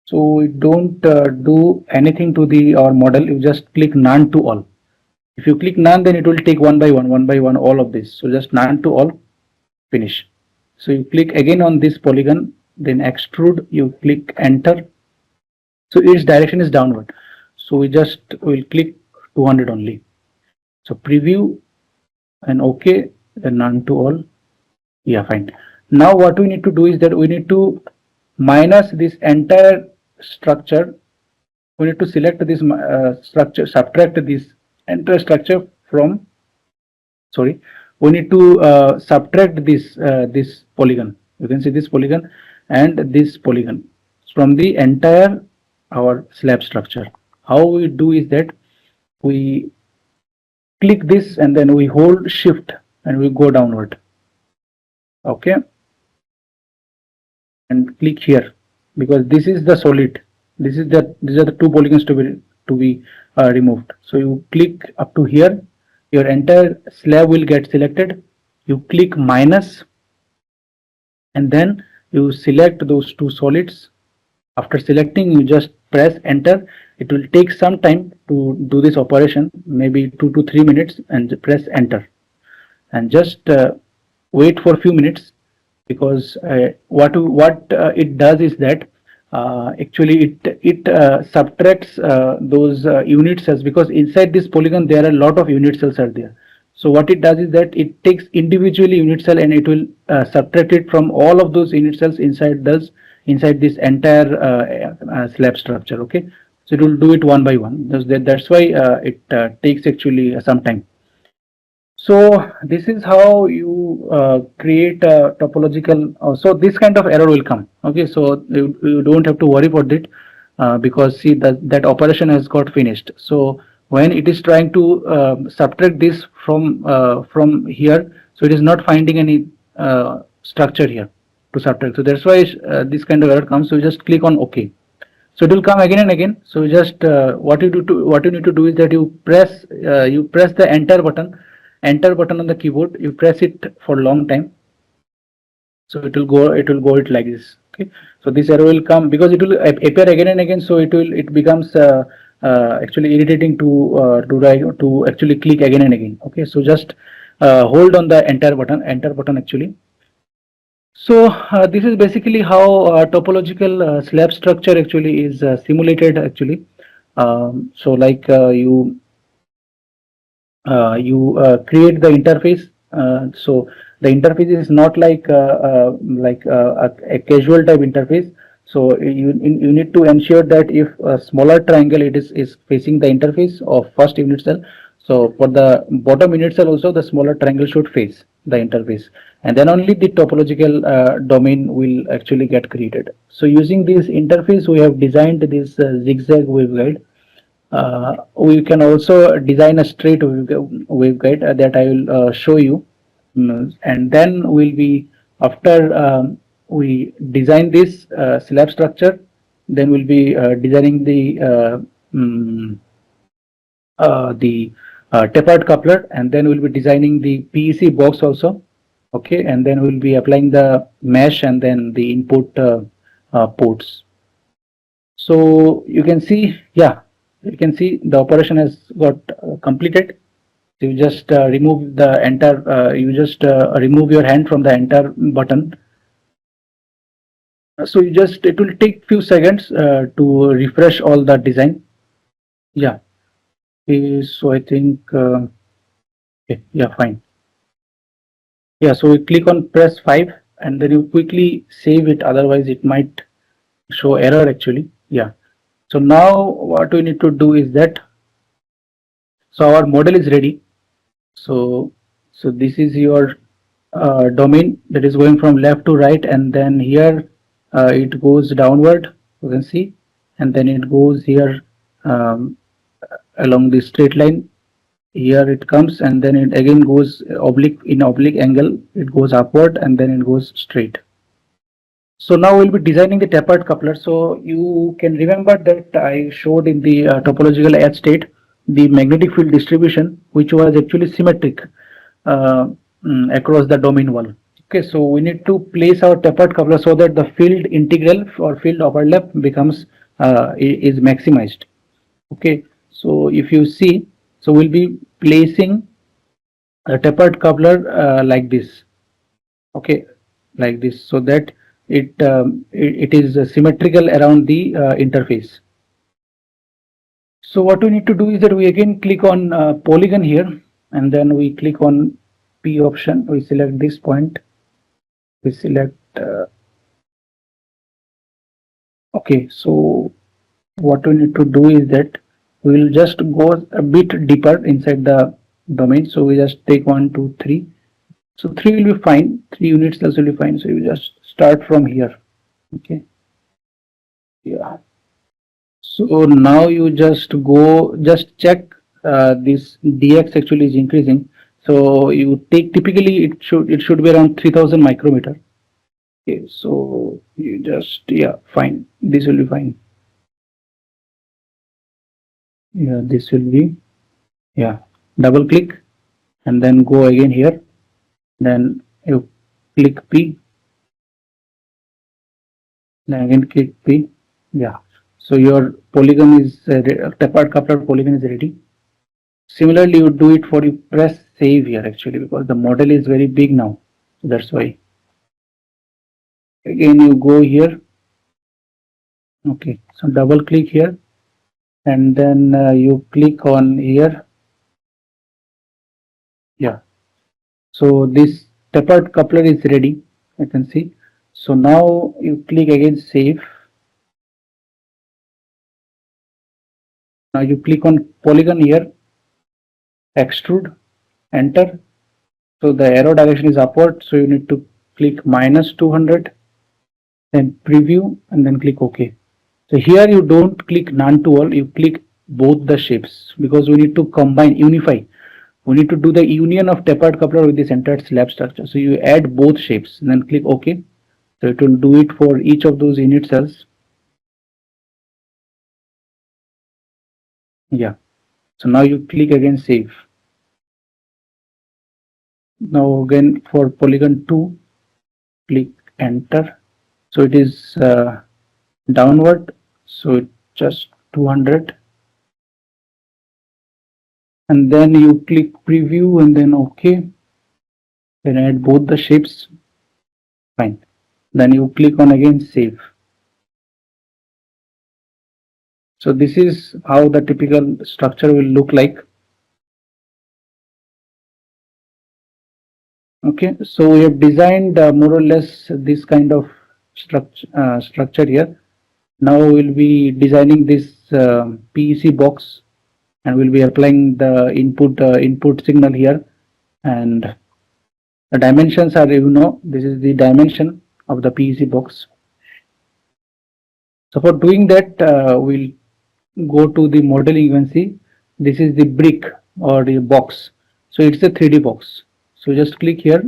So we don't do anything to the our model. You just click none to all. If you click none, then it will take one by one all of this. So just none to all, finish. So you click again on this polygon, then extrude, you click enter. So its direction is downward. So we just will click 200 only. So preview and OK, then none to all. Yeah, fine. Now what we need to do is that we need to minus this entire structure. We need to select this structure, subtract this entire structure from, sorry, we need to subtract this polygon. You can see this polygon and this polygon from the entire our slab structure. How we do is that we click this and then we hold shift and we go downward. Okay, and click here, because this is the solid. These are the two polygons to be removed. So you click up to here, your entire slab will get selected. You click minus, and then you select those two solids. After selecting, you just press enter. It will take some time to do this operation, maybe 2 to 3 minutes, and press enter, and just wait for a few minutes, because what it does is that actually it subtracts those unit cells, because inside this polygon there are a lot of unit cells are there. So what it does is that it takes individually unit cell and it will subtract it from all of those unit cells inside this entire slab structure. Okay, so it will do it one by one. That's why it takes actually some time. So this is how you create a topological. So this kind of error will come. Okay, so you don't have to worry about it, because see that operation has got finished. So when it is trying to subtract this from here, so it is not finding any structure here. to subtract. So that's why this kind of error comes. So you just click on OK. So it will come again and again. So just what you need to do is that you press the enter button on the keyboard. You press it for a long time. So it will go it like this. Okay. So this error will come because it will appear again and again. So it becomes actually irritating to actually click again and again. Okay. So just hold on the enter button actually. So this is basically how topological slab structure actually is simulated actually. So like create the interface. So the interface is not like a casual type interface. So you need to ensure that if a smaller triangle is facing the interface of first unit cell, so for the bottom unit cell also the smaller triangle should face the interface, and then only the topological domain will actually get created. So using this interface we have designed this zigzag waveguide. We can also design a straight waveguide that I will show you. And then we'll be after we design this slab structure, then we'll be designing the tapered coupler, and then we'll be designing the PEC box also. Okay, and then we'll be applying the mesh and then the input ports. So you can see, yeah, you can see the operation has got completed. You just remove the enter, remove your hand from the enter button. So it will take few seconds to refresh all the design. Yeah. Okay, so I think, okay, yeah, fine. Yeah, so we click on press 5 and then you quickly save it, otherwise it might show error actually. Yeah. So now what we need to do is that, so our model is ready. So this is your domain that is going from left to right, and then here it goes downward, you can see, and then it goes here along the straight line. Here it comes, and then it again goes oblique angle. It goes upward, and then it goes straight. So now we'll be designing the tapered coupler. So you can remember that I showed in the topological edge state the magnetic field distribution, which was actually symmetric across the domain wall. Okay, so we need to place our tapered coupler so that the field integral or field overlap becomes is maximized. Okay, so if you see, so we'll be placing a tapered coupler like this. Okay, like this, so that it is symmetrical around the interface. So what we need to do is that we again click on polygon here, and then we click on P option. We select this point. We select. Okay, so what we need to do is that we will just go a bit deeper inside the domain. So we just take 1, 2, 3. So 3 will be fine. 3 units cells will be fine. So you just start from here. Okay. Yeah. So now you just check this dx actually is increasing. So you take, typically it should be around 3000 micrometer. Okay, so you just, yeah, fine. This will be fine. Yeah, this will be, yeah. Double click and then go again here. Then you click P. Then again click P. Yeah. So your polygon is tapered coupler polygon is ready. Similarly, you do it for, you press save here actually, because the model is very big now. So that's why. Again, you go here. Okay, so double click here, and then you click on here. Yeah. So this tapered coupler is ready. You can see. So now you click again save. Now you click on polygon here, extrude, enter. So the arrow direction is upward. So you need to click -200, then preview, and then click OK. So here you don't click none to all, you click both the shapes, because we need to combine, unify. We need to do the union of tapered coupler with the centered slab structure. So you add both shapes and then click OK. So it will do it for each of those unit cells. Yeah. So now you click again save. Now again for polygon 2, click enter. So it is downward. So it just 200. And then you click preview and then OK. Then add both the shapes. Fine. Then you click on again save. So this is how the typical structure will look like. Okay, so we have designed more or less this kind of structure here. Now we'll be designing this PEC box, and we'll be applying the input signal here, and the dimensions are, this is the dimension of the PEC box. So for doing that, we'll go to the modeling. You can see this is the brick or the box. So it's a 3D box. So just click here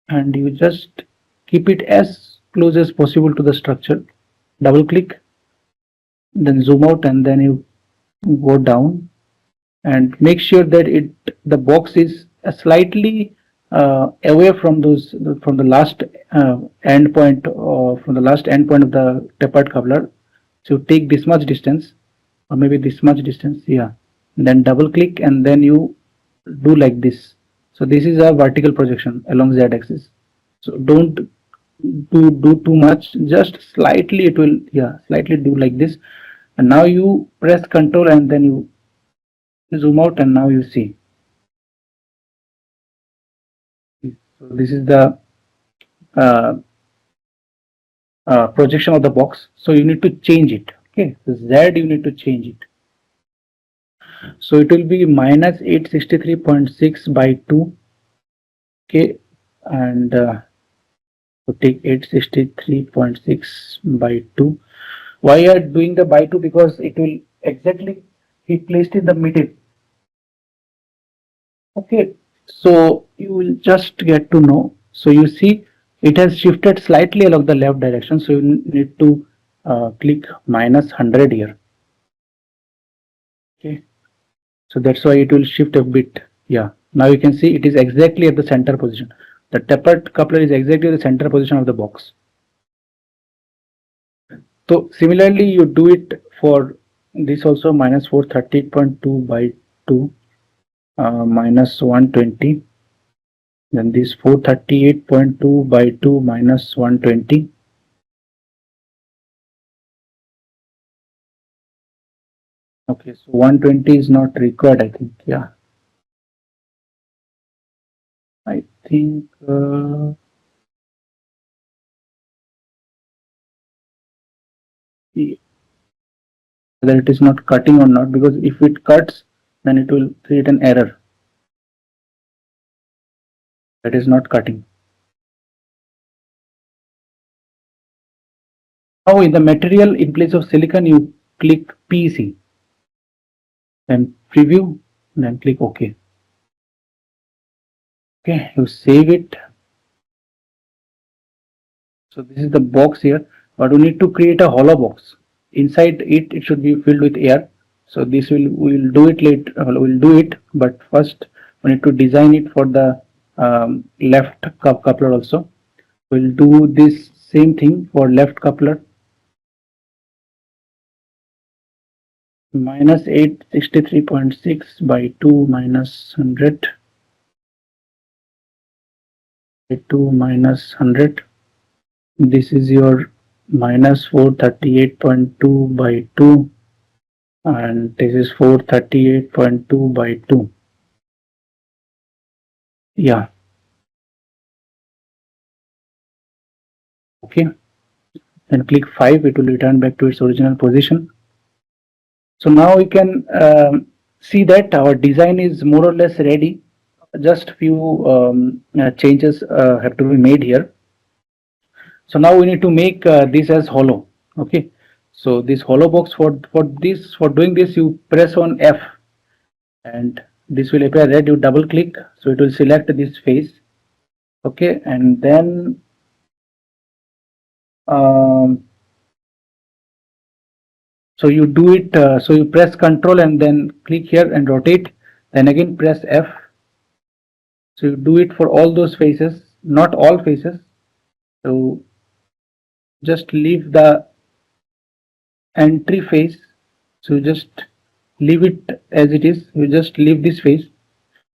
and you just keep it as close as possible to the structure. Double click, then zoom out, and then you go down and make sure that the box is slightly away from the last endpoint of the tapered coupler. So take this much distance, or maybe this much distance. Yeah, and then double click and then you do like this. So this is a vertical projection along z axis. So don't do too much, just slightly. It will, yeah, slightly do like this. And now you press control and then you zoom out, and now you see. So this is the uh, projection of the box. So you need to change it. Okay, so z you need to change it. So it will be minus 863.6 by 2. Okay, and so take 863.6 by 2. Why are doing the by 2? Because it will exactly be placed in the middle. Okay, so you will just get to know. So you see it has shifted slightly along the left direction. So you need to click minus 100 here. Okay, so that's why it will shift a bit. Yeah, now you can see it is exactly at the center position. The tapered coupler is exactly at the center position of the box. So similarly you do it for this also, minus 430.2 by 2, minus 120. Then this 438.2 by 2 minus 120. Okay, so 120 is not required, I think. Yeah, I think whether it is not cutting or not, because if it cuts, then it will create an error. That is not cutting. Now in the material, in place of silicon, you click PEC, then preview, then click OK. Okay, you save it. So this is the box here, but we need to create a hollow box. Inside it should be filled with air. So this we'll do it later. We'll do it, but first we need to design it for the left coupler also. We'll do this same thing for left coupler. Minus 863.6 by 2 minus 100 by 2 minus 100. This is your minus 438.2 by 2, and this is 438.2 by 2. Yeah. Okay. Then click 5. It will return back to its original position. So now we can see that our design is more or less ready. Just few changes have to be made here. So now we need to make this as hollow. Okay. So this hollow box, for doing this, you press on F, and this will appear red. You double click, so it will select this face. Okay, and then So you do it, so you press Control and then click here and rotate, then again press F. So you do it for all those faces, not all faces. So just leave the entry face. So you just leave it as it is. You just leave this face.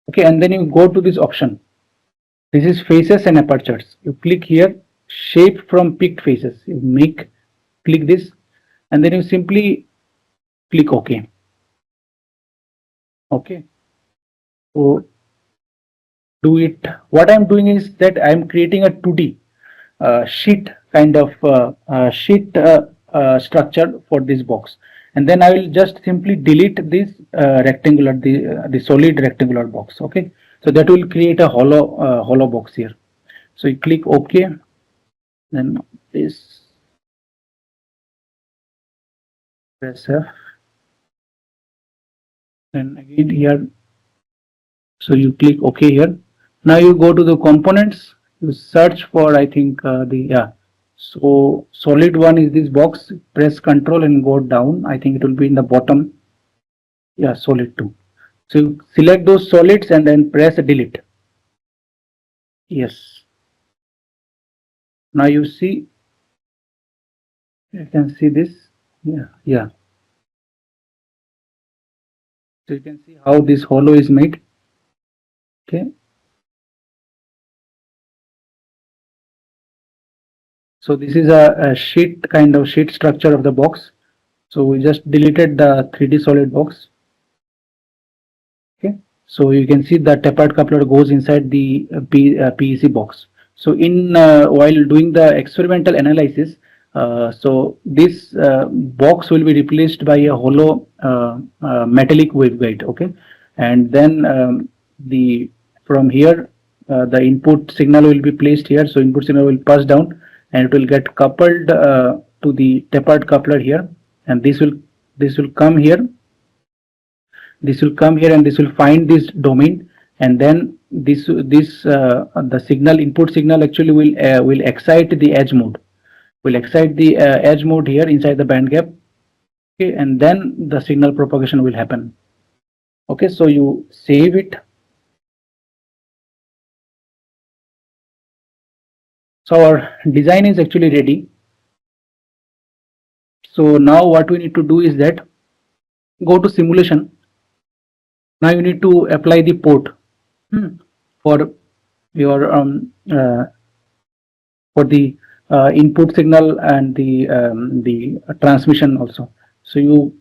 Okay, and then you go to this option. This is faces and apertures. You click here, shape from picked faces. You click this, and then you simply click OK. Okay. So do it. What I'm doing is that I'm creating a 2D sheet kind of sheet structure for this box, and then I will just simply delete this rectangular, the solid rectangular box. Okay, so that will create a hollow box here. So you click OK, then this, press F, and again here. So you click OK here. Now you go to the components. You search for, I think, So solid one is this box. Press Control and go down. I think it will be in the bottom. Yeah, solid 2. So you select those solids and then press delete. Yes. Now you see, you can see this. Yeah. So you can see how this hollow is made. Okay. So this is a sheet kind of sheet structure of the box. So we just deleted the 3D solid box. Okay, so you can see the tapered coupler goes inside the PEC box. So in while doing the experimental analysis, so this box will be replaced by a hollow metallic waveguide. Okay, and then the from here the input signal will be placed here. So input signal will pass down and it will get coupled to the tapered coupler here, and this will come here, this will come here, and this will find this domain, and then the signal, input signal, actually will excite the edge mode, edge mode here inside the band gap. Okay, and then the signal propagation will happen. Okay, so you save it. So our design is actually ready. So now what we need to do is that go to simulation. Now you need to apply the port for your for the input signal and the transmission also. So you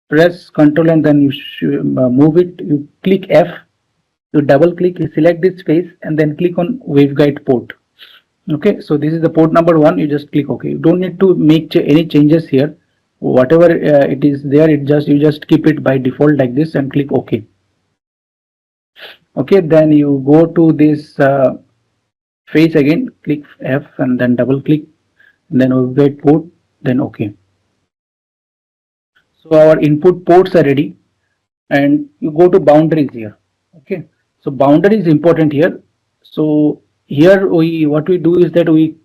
press Control and then you move it. You click F. You double click. You select this space and then click on waveguide port. Okay, so this is the port number 1. You just click OK. You don't need to make any changes here. Whatever it is there, you just keep it by default like this and click OK. Okay, then you go to this face again, click F and then double click, and then waveguide port, then OK. So our input ports are ready, and you go to boundaries here. Okay, so boundary is important here. So here what we do is that we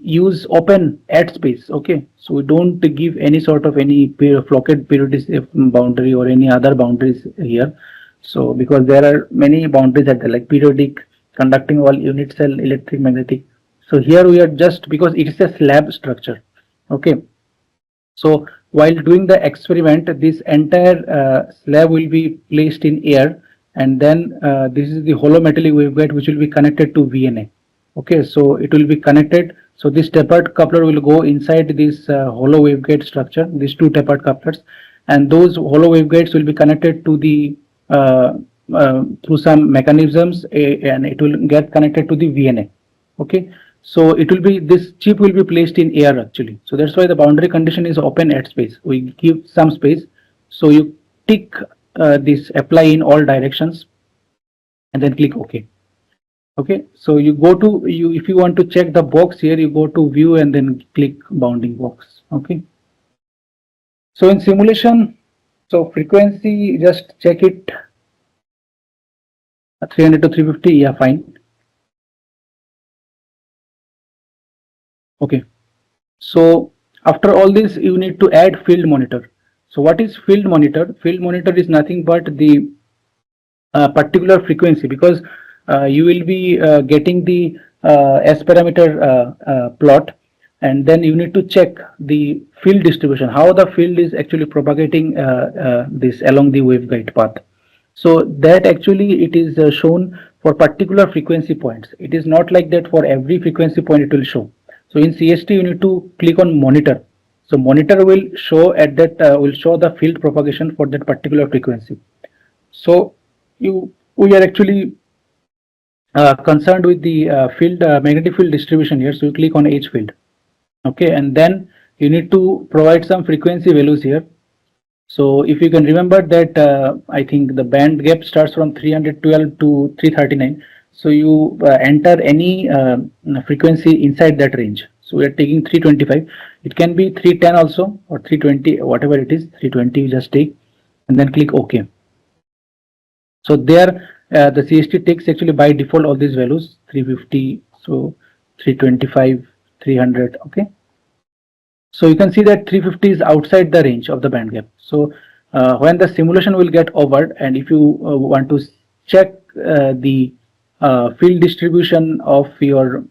use open add space. Okay, so we don't give any sort of any flocked periodic boundary or any other boundaries here. So because there are many boundaries at the, like periodic, conducting wall, unit cell, electric, magnetic. So here we are just, because it is a slab structure. Okay, so while doing the experiment, this entire slab will be placed in air, and then this is the hollow metallic waveguide which will be connected to VNA. Okay, so it will be connected. So this tapered coupler will go inside this hollow waveguide structure, these two tapered couplers, and those hollow waveguides will be connected to the through some mechanisms, and it will get connected to the VNA. Okay, so it will be, this chip will be placed in air actually. So that's why the boundary condition is open at space. We give some space. So you tick this apply in all directions and then click OK. Okay, so you go to, if you want to check the box here, you go to view and then click bounding box. Okay, so in simulation, so frequency, just check it, 300 to 350. Yeah, fine. Okay. So after all this, you need to add field monitor. So what is field monitor? Field monitor is nothing but the particular frequency, because you will be getting the S parameter plot, and then you need to check the field distribution, how the field is actually propagating this along the waveguide path. So that actually it is shown for particular frequency points. It is not like that for every frequency point it will show. So in CST you need to click on monitor. So monitor will show at that will show the field propagation for that particular frequency. So we are actually concerned with the field magnetic field distribution here. So you click on H field. Okay, and then you need to provide some frequency values here. So if you can remember that I think the band gap starts from 312 to 339. So you enter any frequency inside that range. So we are taking 325. It can be 310 also, or 320, whatever it is. 320 you just take and then click OK. So there the CST takes actually by default all these values 350, so 325, 300. Okay. So you can see that 350 is outside the range of the band gap. So when the simulation will get over, and if you want to check the field distribution of your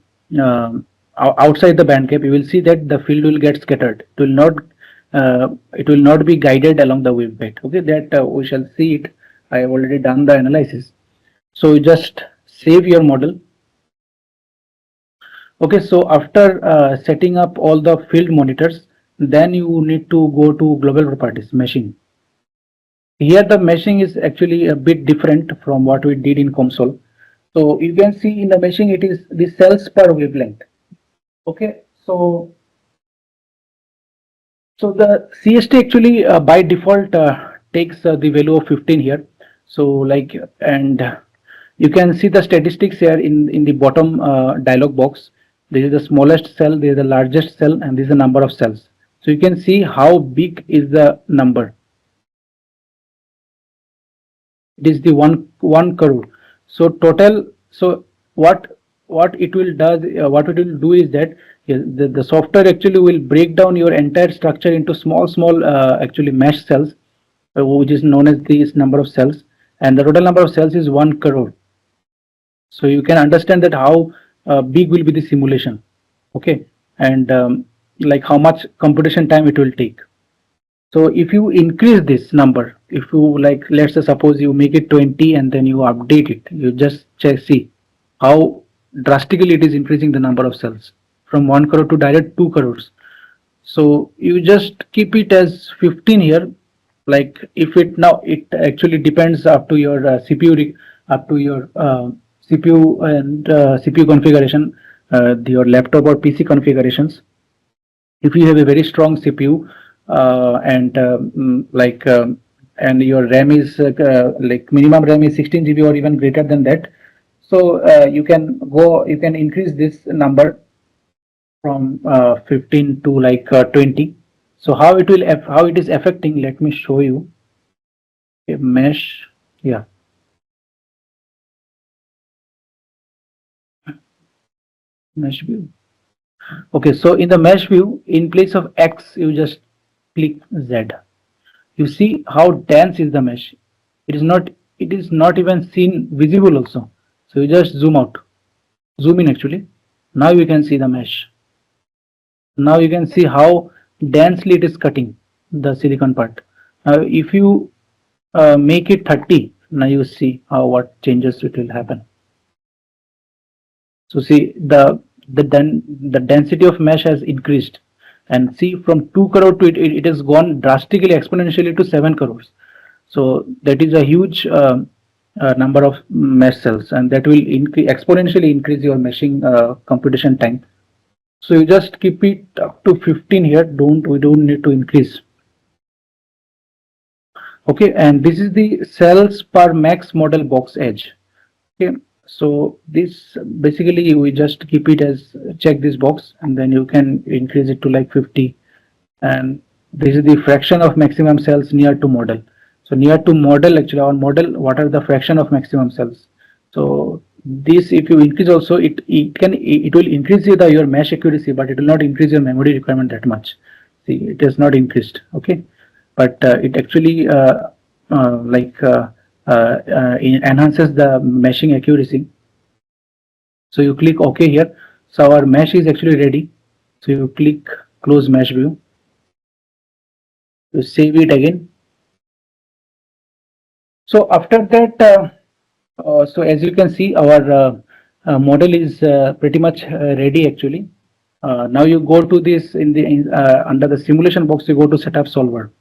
outside the band gap, you will see that the field will get scattered. It will not be guided along the waveguide. Okay, that we shall see it. I have already done the analysis. So you just save your model. Okay, so after setting up all the field monitors, then you need to go to global properties, meshing. Here the meshing is actually a bit different from what we did in COMSOL. So you can see in the meshing it is the cells per wavelength. Okay, so the CST actually by default takes the value of 15 here. So like, and you can see the statistics here in the bottom dialog box. This is the smallest cell, this is the largest cell, and this is the number of cells. So you can see how big is the number. It is the one crore. So total. So what it will do is that the software actually will break down your entire structure into small actually mesh cells, which is known as this number of cells, and the total number of cells is 1 crore. So you can understand that how big will be the simulation. Okay, and like how much computation time it will take. So if you increase this number, if you like, let's say suppose you make it 20 and then you update it, you just check, see how drastically it is increasing the number of cells from 1 crore to direct 2 crores. So you just keep it as 15 here. Like if it now, it actually depends up to your CPU, up to your CPU and CPU configuration, your laptop or PC configurations. If you have a very strong CPU and your RAM is like minimum RAM is 16 GB or even greater than that, so you can increase this number from 15 to like 20. So how it is affecting, let me show you. A mesh, yeah, mesh view. Okay, so in the mesh view, in place of X, you just click Z. You see how dense is the mesh. It is not even seen visible also. So you just zoom out, zoom in actually. Now you can see the mesh. Now you can see how densely it is cutting the silicon part. Now if you make it 30, now you see how what changes it will happen. So see the density of mesh has increased, and see from 2 crore to it has gone drastically exponentially to 7 crores. So that is a huge number of mesh cells, and that will exponentially increase your meshing computation time. So you just keep it up to 15 here. We don't need to increase. Okay, and this is the cells per max model box edge. Okay, so this basically we just keep it as check this box, and then you can increase it to like 50. And this is the fraction of maximum cells near to model. So near to model, actually our model, what are the fraction of maximum cells? So this, if you increase also, it will increase your mesh accuracy, but it will not increase your memory requirement that much. See, it is not increased. Okay, but it actually enhances the meshing accuracy. So you click OK here. So our mesh is actually ready. So you click close mesh view. You save it again. So after that, so as you can see, our model is pretty much ready actually. Now you go to this under the simulation box, you go to setup solver.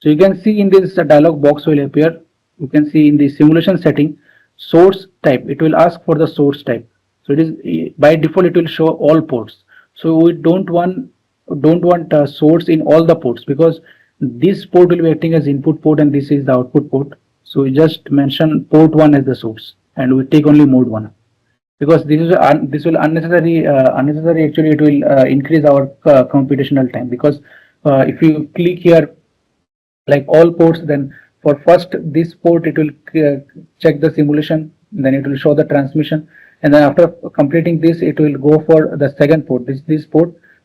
So you can see in this dialog box will appear. You can see in the simulation setting, source type. It will ask for the source type. So it is by default it will show all ports. So we don't want source in all the ports, because this port will be acting as input port and this is the output port. So we just mention port 1 as the source and we take only mode 1, because this will unnecessary actually it will increase our computational time, because if you click here like all ports, then for first this port it will check the simulation, then it will show the transmission, and then after completing this it will go for the second port.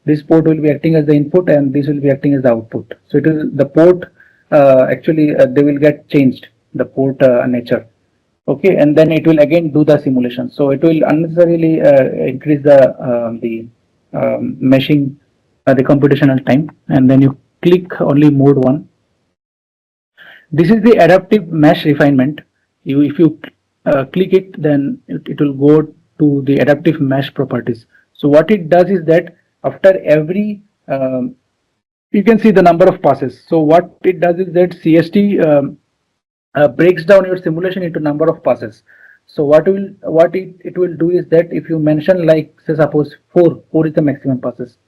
This port will be acting as the input and this will be acting as the output. So it is the port actually they will get changed, the port nature. Okay, and then it will again do the simulation. So it will unnecessarily increase the meshing the computational time, and then you click only mode 1. This is the adaptive mesh refinement. If you click it, then it will go to the adaptive mesh properties. So what it does is that after every you can see the number of passes. So what it does is that CST breaks down your simulation into number of passes. So what it will do is that if you mention, like say suppose 4 is the maximum passes.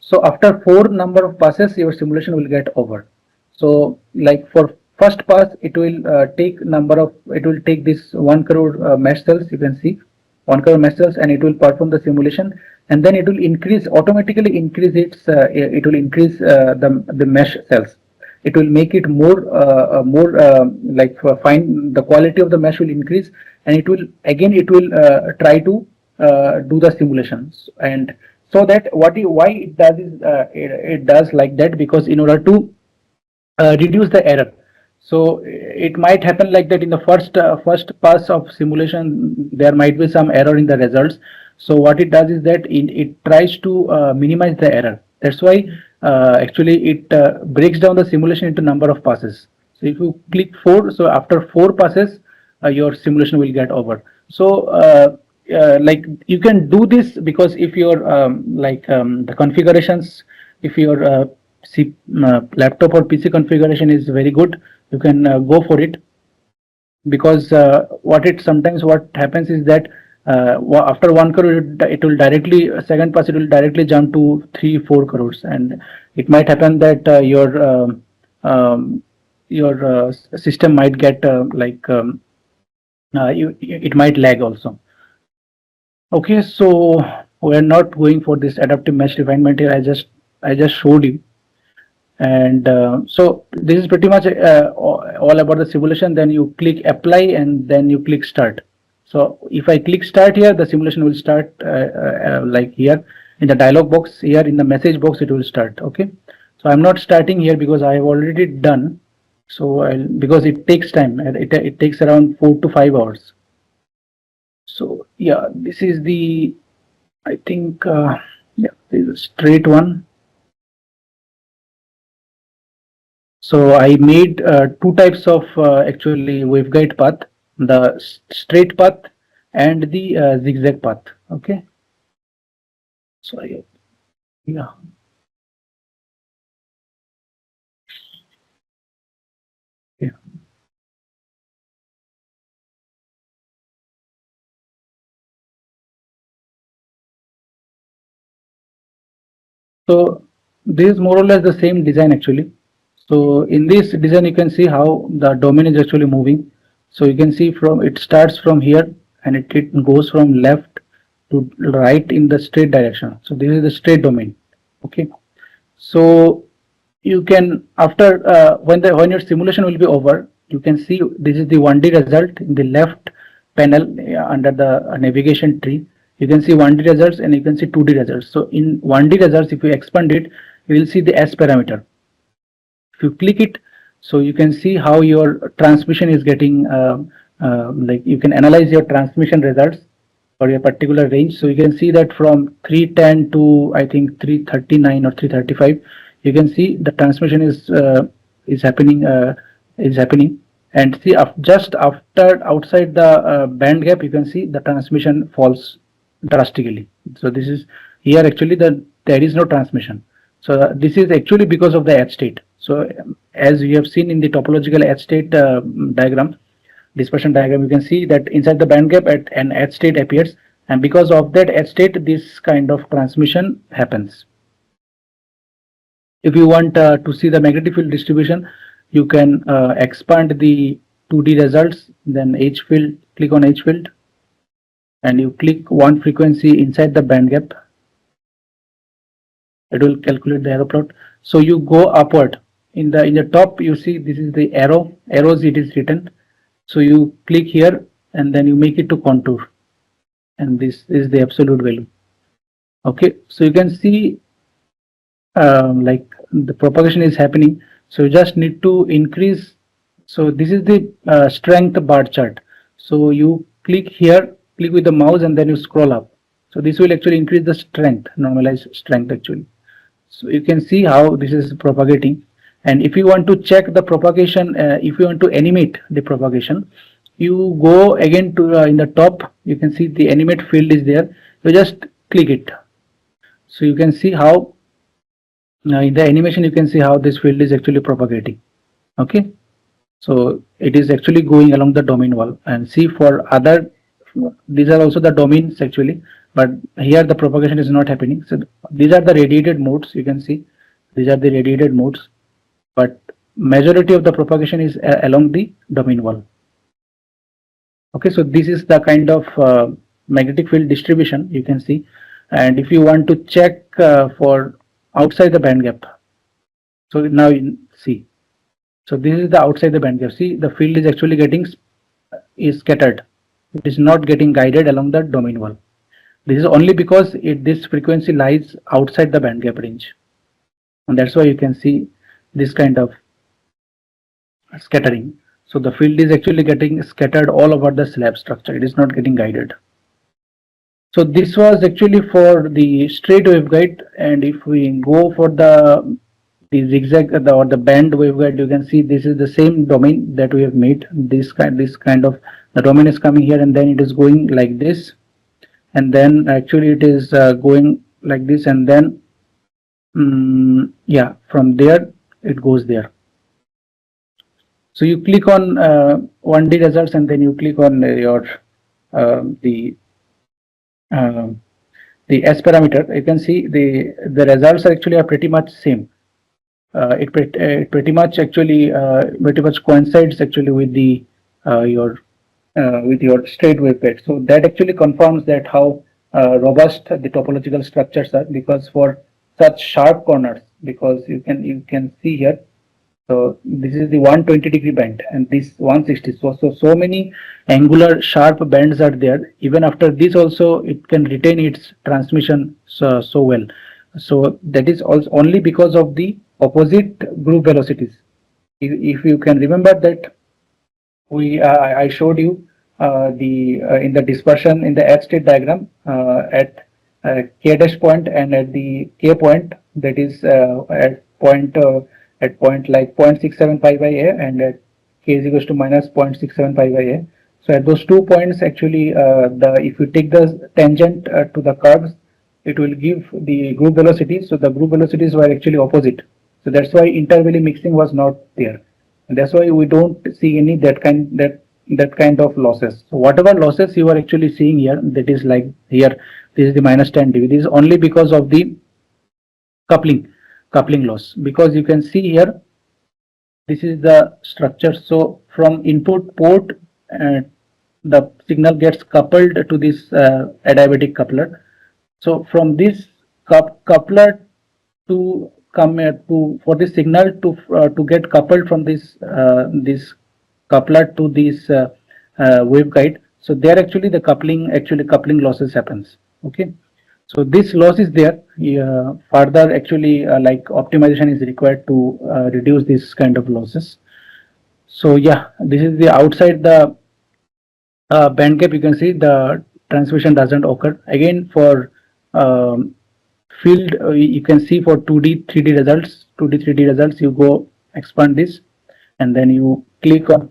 So after 4 number of passes, your simulation will get over. So like for first pass, it will take this 1 crore mesh cells. You can see 1 crore mesh cells, and it will perform the simulation, and then it will automatically increase the mesh cells. It will make it more fine. The quality of the mesh will increase, and it will try to do the simulations. And so that why it does is it does like that, because in order to reduce the error. So it might happen like that in the first pass of simulation there might be some error in the results. So what it does is that it tries to minimize the error. That's why actually it breaks down the simulation into number of passes. So if you click 4, so after 4 passes your simulation will get over. So like you can do this, because if your the configurations, if your laptop or PC configuration is very good, you can go for it, because what happens is that after 1 crore it will directly second pass it will directly jump to 3-4 crores, and it might happen that your system might get it might lag also. Okay, so we are not going for this adaptive mesh refinement here. I just showed you. And so this is pretty much all about the simulation. Then you click apply and then you click start. So if I click start here, the simulation will start like here in the dialog box. Here in the message box it will start. Okay, so I'm not starting here because I have already done. So because it takes time, it takes around 4 to 5 hours. So yeah, this is the, I think yeah, this is a straight one. So I made 2 types of actually waveguide path, the straight path and the zigzag path. Okay. So yeah. Yeah. So this is more or less the same design actually. So in this design you can see how the domain is actually moving. So you can see it starts from here and it goes from left to right in the straight direction. So this is the straight domain. Okay. So you can, after when your simulation will be over, you can see this is the 1D result. In the left panel under the navigation tree, you can see 1D results and you can see 2D results. So in 1D results, if you expand it, you will see the S parameter. If you click it, so you can see how your transmission is getting, like you can analyze your transmission results for your particular range. So you can see that from 310 to I think 339 or 335, you can see the transmission is happening and see just after outside the band gap, you can see the transmission falls drastically. So this is here actually there is no transmission. So this is actually because of the edge state. So as you have seen in the topological edge state diagram, dispersion diagram, you can see that inside the band gap an edge state appears, and because of that edge state, this kind of transmission happens. If you want to see the magnetic field distribution, you can expand the 2D results, then H field, click on H field, and you click one frequency inside the band gap. It will calculate the arrow plot. So you go upward. In the top, you see this is the arrows it is written. So you click here and then you make it to contour, and this is the absolute value. Okay, so you can see like the propagation is happening. So you just need to increase. So this is the strength bar chart. So you click here, click with the mouse, and then you scroll up. So this will actually increase the strength, normalized strength actually. So you can see how this is propagating. And if you want to check the propagation, if you want to animate the propagation, you go again to in the top, you can see the animate field is there. You just click it. So you can see how in the animation you can see how this field is actually propagating. Okay, so it is actually going along the domain wall, and see for other, these are also the domains actually, but here the propagation is not happening. So these are the radiated modes. You can see these are the radiated modes, but majority of the propagation is along the domain wall. Okay, so this is the kind of magnetic field distribution you can see. And if you want to check for outside the band gap, so now you see, so this is the outside the band gap. See, the field is actually getting scattered. It is not getting guided along the domain wall. This is only because this frequency lies outside the band gap range, and that's why you can see this kind of scattering. So the field is actually getting scattered all over the slab structure. It is not getting guided. So this was actually for the straight waveguide, and if we go for the zigzag or the band waveguide, you can see this is the same domain that we have made. This kind of the domain is coming here, and then it is going like this, and then actually it is going like this, and then yeah, from there it goes there. So you click on 1D results, and then you click on your the S parameter. You can see the results are actually pretty much same. It pretty much actually pretty much coincides actually with the with your straight waveguide. So that actually confirms that how robust the topological structures are, because for such sharp corners, because you can see here. So this is the 120-degree band, and this 160. So many angular sharp bands are there. Even after this also, it can retain its transmission so well. So that is also only because of the opposite group velocities. If you can remember that I showed you in the dispersion in the edge state diagram at k dash point and at the k point, that is at point like 0.675 by a, and at k is equals to minus 0.675 by a. So at those 2 points actually if you take the tangent to the curves, it will give the group velocities. So the group velocities were actually opposite. So that's why intervalley mixing was not there. And that's why we don't see any that kind of losses. So whatever losses you are actually seeing here, that is like here, this is the minus 10 dB. This is only because of the coupling loss, because you can see here this is the structure. So from input port the signal gets coupled to this adiabatic coupler. So from this coupler to come for this signal to get coupled from this this coupler to this waveguide, So there actually the coupling losses happens. Okay, so this loss is there. Further actually like optimization is required to reduce this kind of losses. So yeah, this is the outside the band gap. You can see the transmission doesn't occur again for field. You can see for 2D 3D results, 2D 3D results, you go expand this and then you click on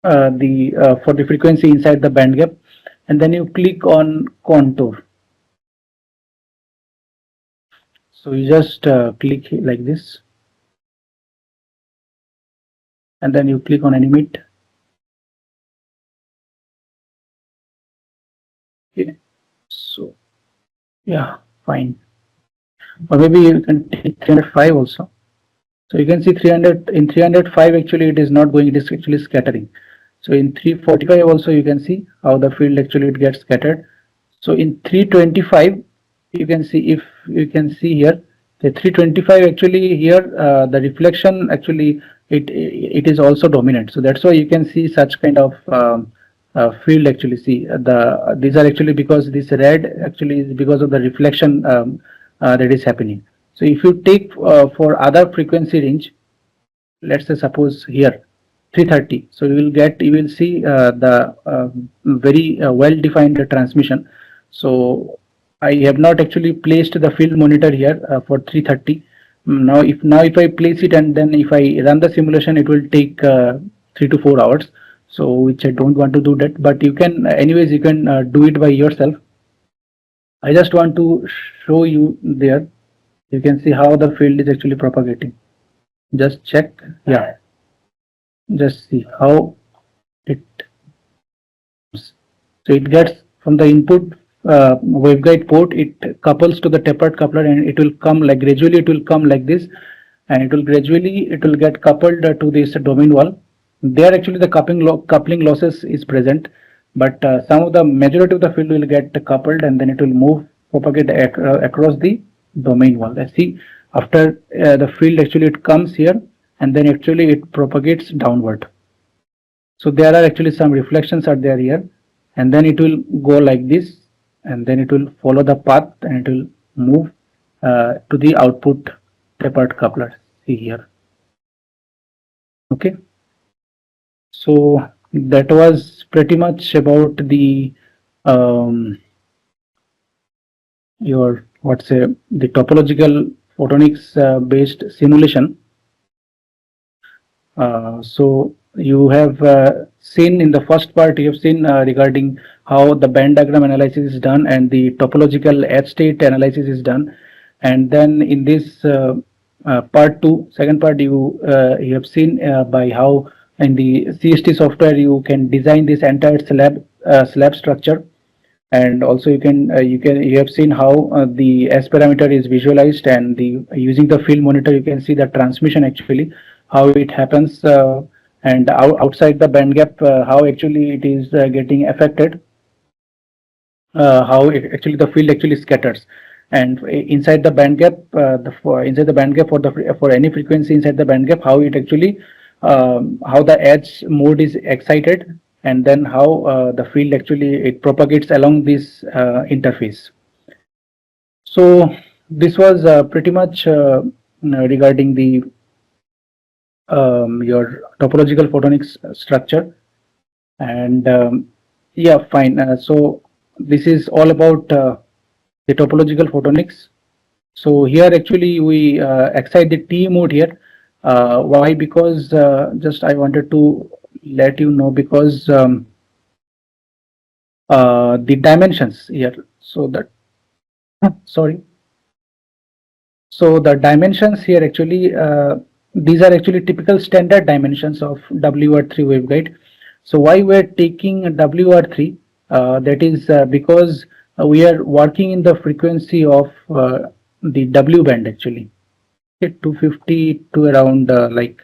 the for the frequency inside the band gap, and then you click on contour. So you just click like this, and then you click on animate. Okay. So yeah, fine. Or maybe you can take 305 also. So you can see 300 in 305 actually it is not going, it is actually scattering. So in 345 also you can see how the field actually it gets scattered. So in 325 you can see, if you can see here, the 325 actually here the reflection actually it is also dominant. So that's why you can see such kind of field actually. See these are actually because this red actually is because of the reflection that is happening. So if you take for other frequency range, let's say suppose here 330, so you will see the very well defined transmission. So I have not actually placed the field monitor here for 330. Now if I place it and then if I run the simulation, it will take 3 to 4 hours, so which I don't want to do that. But you can anyways you can do it by yourself. I just want to show you there. You can see how the field is actually propagating. Just check. Yeah, just see how it. So it gets from the input waveguide port, it couples to the tapered coupler, and it will come like gradually it will come like this, and it will gradually it will get coupled to this domain wall. There actually the coupling losses is present, but some of the majority of the field will get coupled, and then it will move propagate across the domain wall. Let's see, after the field actually it comes here, and then actually it propagates downward. So there are actually some reflections are there here, and then it will go like this, and then it will follow the path, and it will move to the output tapered coupler. See here. Okay. So that was pretty much about the your what's say the topological photonics based simulation. So you have seen in the first part, you have seen regarding how the band diagram analysis is done and the topological edge state analysis is done. And then in this part 2, second part, you have seen by how in the CST software you can design this entire slab structure, and also you have seen how the S parameter is visualized, and the using the field monitor you can see the transmission actually how it happens, and outside the band gap how actually it is getting affected, how actually the field actually scatters, and inside the band gap inside the band gap for any frequency inside the band gap how it actually how the edge mode is excited, and then how the field actually it propagates along this interface. So this was pretty much regarding the your topological photonics structure, and yeah, fine. So this is all about the topological photonics. So here actually we excite the T mode here. Why? Because just I wanted to let you know, because the dimensions here. So that sorry. So the dimensions here actually these are actually typical standard dimensions of WR3 waveguide. So why we're taking WR3? That is because we are working in the frequency of the W band actually. Okay, 250 to around like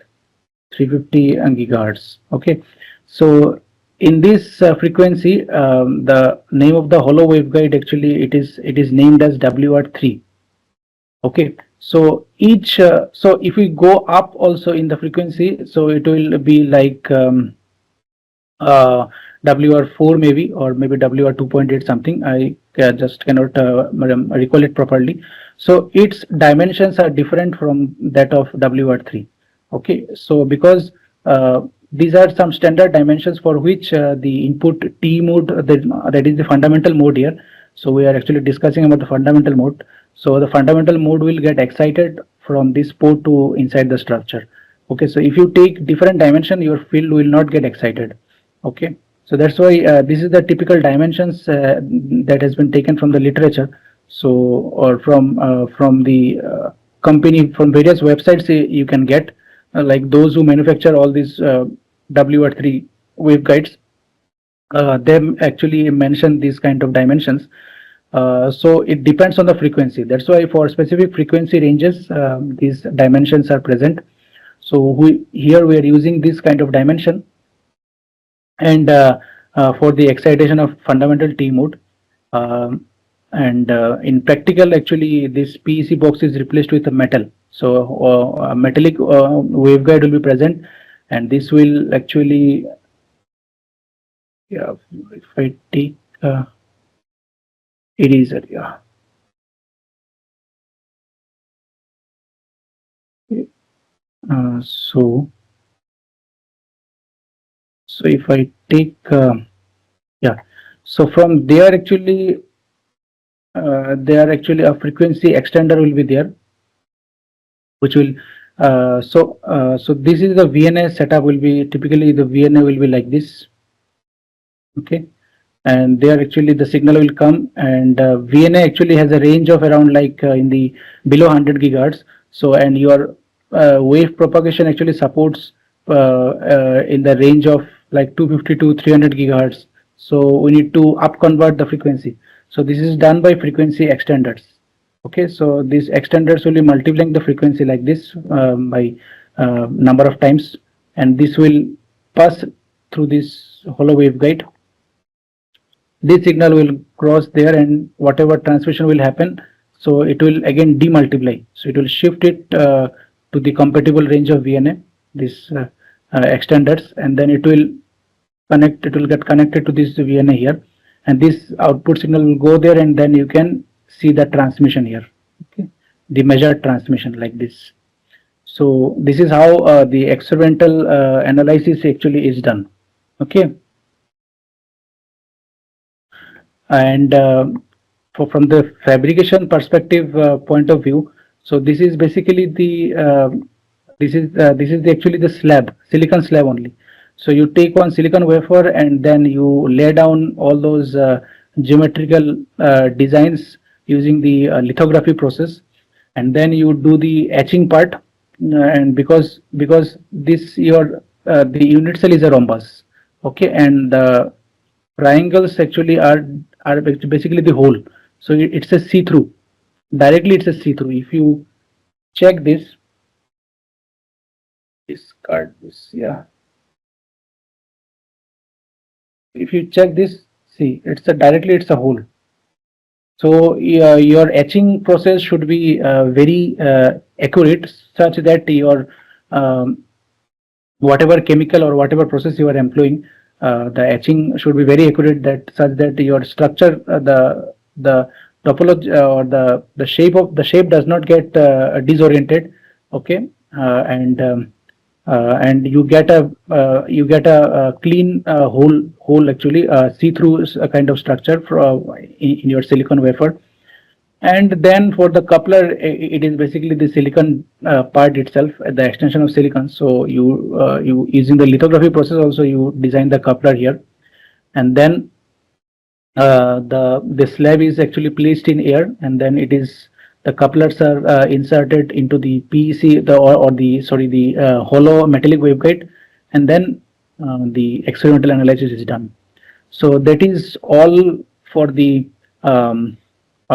350 gigahertz. Okay, so in this frequency, the name of the hollow waveguide actually it is named as WR3. Okay, so each so if we go up also in the frequency, so it will be like WR4 maybe, or maybe WR 2.8 something. I just cannot recall it properly. So its dimensions are different from that of WR3. Okay, so because these are some standard dimensions for which the input T mode, that is the fundamental mode here. So we are actually discussing about the fundamental mode. So the fundamental mode will get excited from this port to inside the structure. Okay, so if you take different dimension, your field will not get excited. Okay, so that's why this is the typical dimensions that has been taken from the literature. So, or from the company, from various websites you can get, like those who manufacture all these WR3 waveguides, them actually mention these kind of dimensions. So it depends on the frequency. That's why for specific frequency ranges, these dimensions are present. So here we are using this kind of dimension, and for the excitation of fundamental T mode. And in practical, actually, this PEC box is replaced with a metal. So a metallic waveguide will be present, and this will actually, yeah, if I take eraser, yeah. So if I take, yeah, so from there actually, a frequency extender will be there, which will so this is the VNA setup. Will be typically the VNA will be like this. Okay, and there actually the signal will come, and VNA actually has a range of around like in the below 100 gigahertz. So, and your wave propagation actually supports in the range of like 250 to 300 gigahertz. So we need to up convert the frequency. So this is done by frequency extenders. Okay, so these extenders will be multiplying the frequency like this by number of times, and this will pass through this hollow waveguide. This signal will cross there, and whatever transmission will happen, so it will again demultiply. So it will shift it to the compatible range of VNA, this extenders, and then it will connect. It will get connected to this VNA here, and this output signal will go there, and then you can see the transmission here. Okay, the measured transmission like this. So this is how the experimental analysis actually is done. Okay. And from the fabrication perspective point of view, so this is basically the this is actually the slab, silicon slab only. So you take one silicon wafer, and then you lay down all those geometrical designs using the lithography process, and then you do the etching part. And because this your the unit cell is a rhombus. Okay, and the triangles actually are basically the hole. So it's a see-through. Directly it's a see-through. If you check this, discard this, yeah. If you check this, see, it's a directly it's a hole. So your etching process should be very accurate, such that your whatever chemical or whatever process you are employing, the etching should be very accurate, that such that your structure, the topology or the shape does not get disoriented. Okay, and you get a clean hole actually see-through kind of structure in your silicon wafer. And then for the coupler, it is basically the silicon part itself, the extension of silicon. So you using the lithography process also, you design the coupler here, and then the slab is actually placed in air, and then it is the couplers are inserted into the PEC, or the sorry, the hollow metallic waveguide, and then the experimental analysis is done. So that is all for the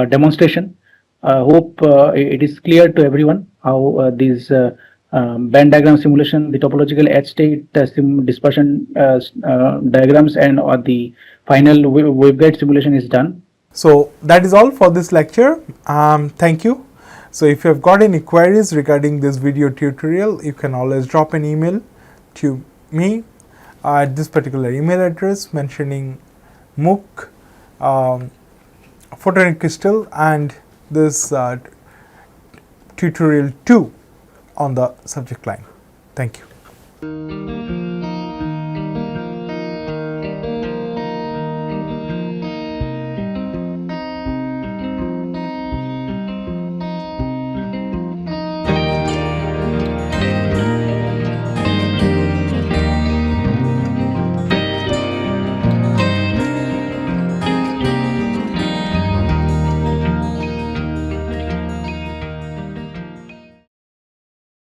demonstration. Hope it is clear to everyone how these band diagram simulation, the topological edge state dispersion diagrams, and the final waveguide simulation is done.
So that is all for this lecture. Thank you. So if you have got any queries regarding this video tutorial, you can always drop an email to me, at this particular email address mentioning MOOC, photonic crystal, and this tutorial 2 on the subject line. Thank you.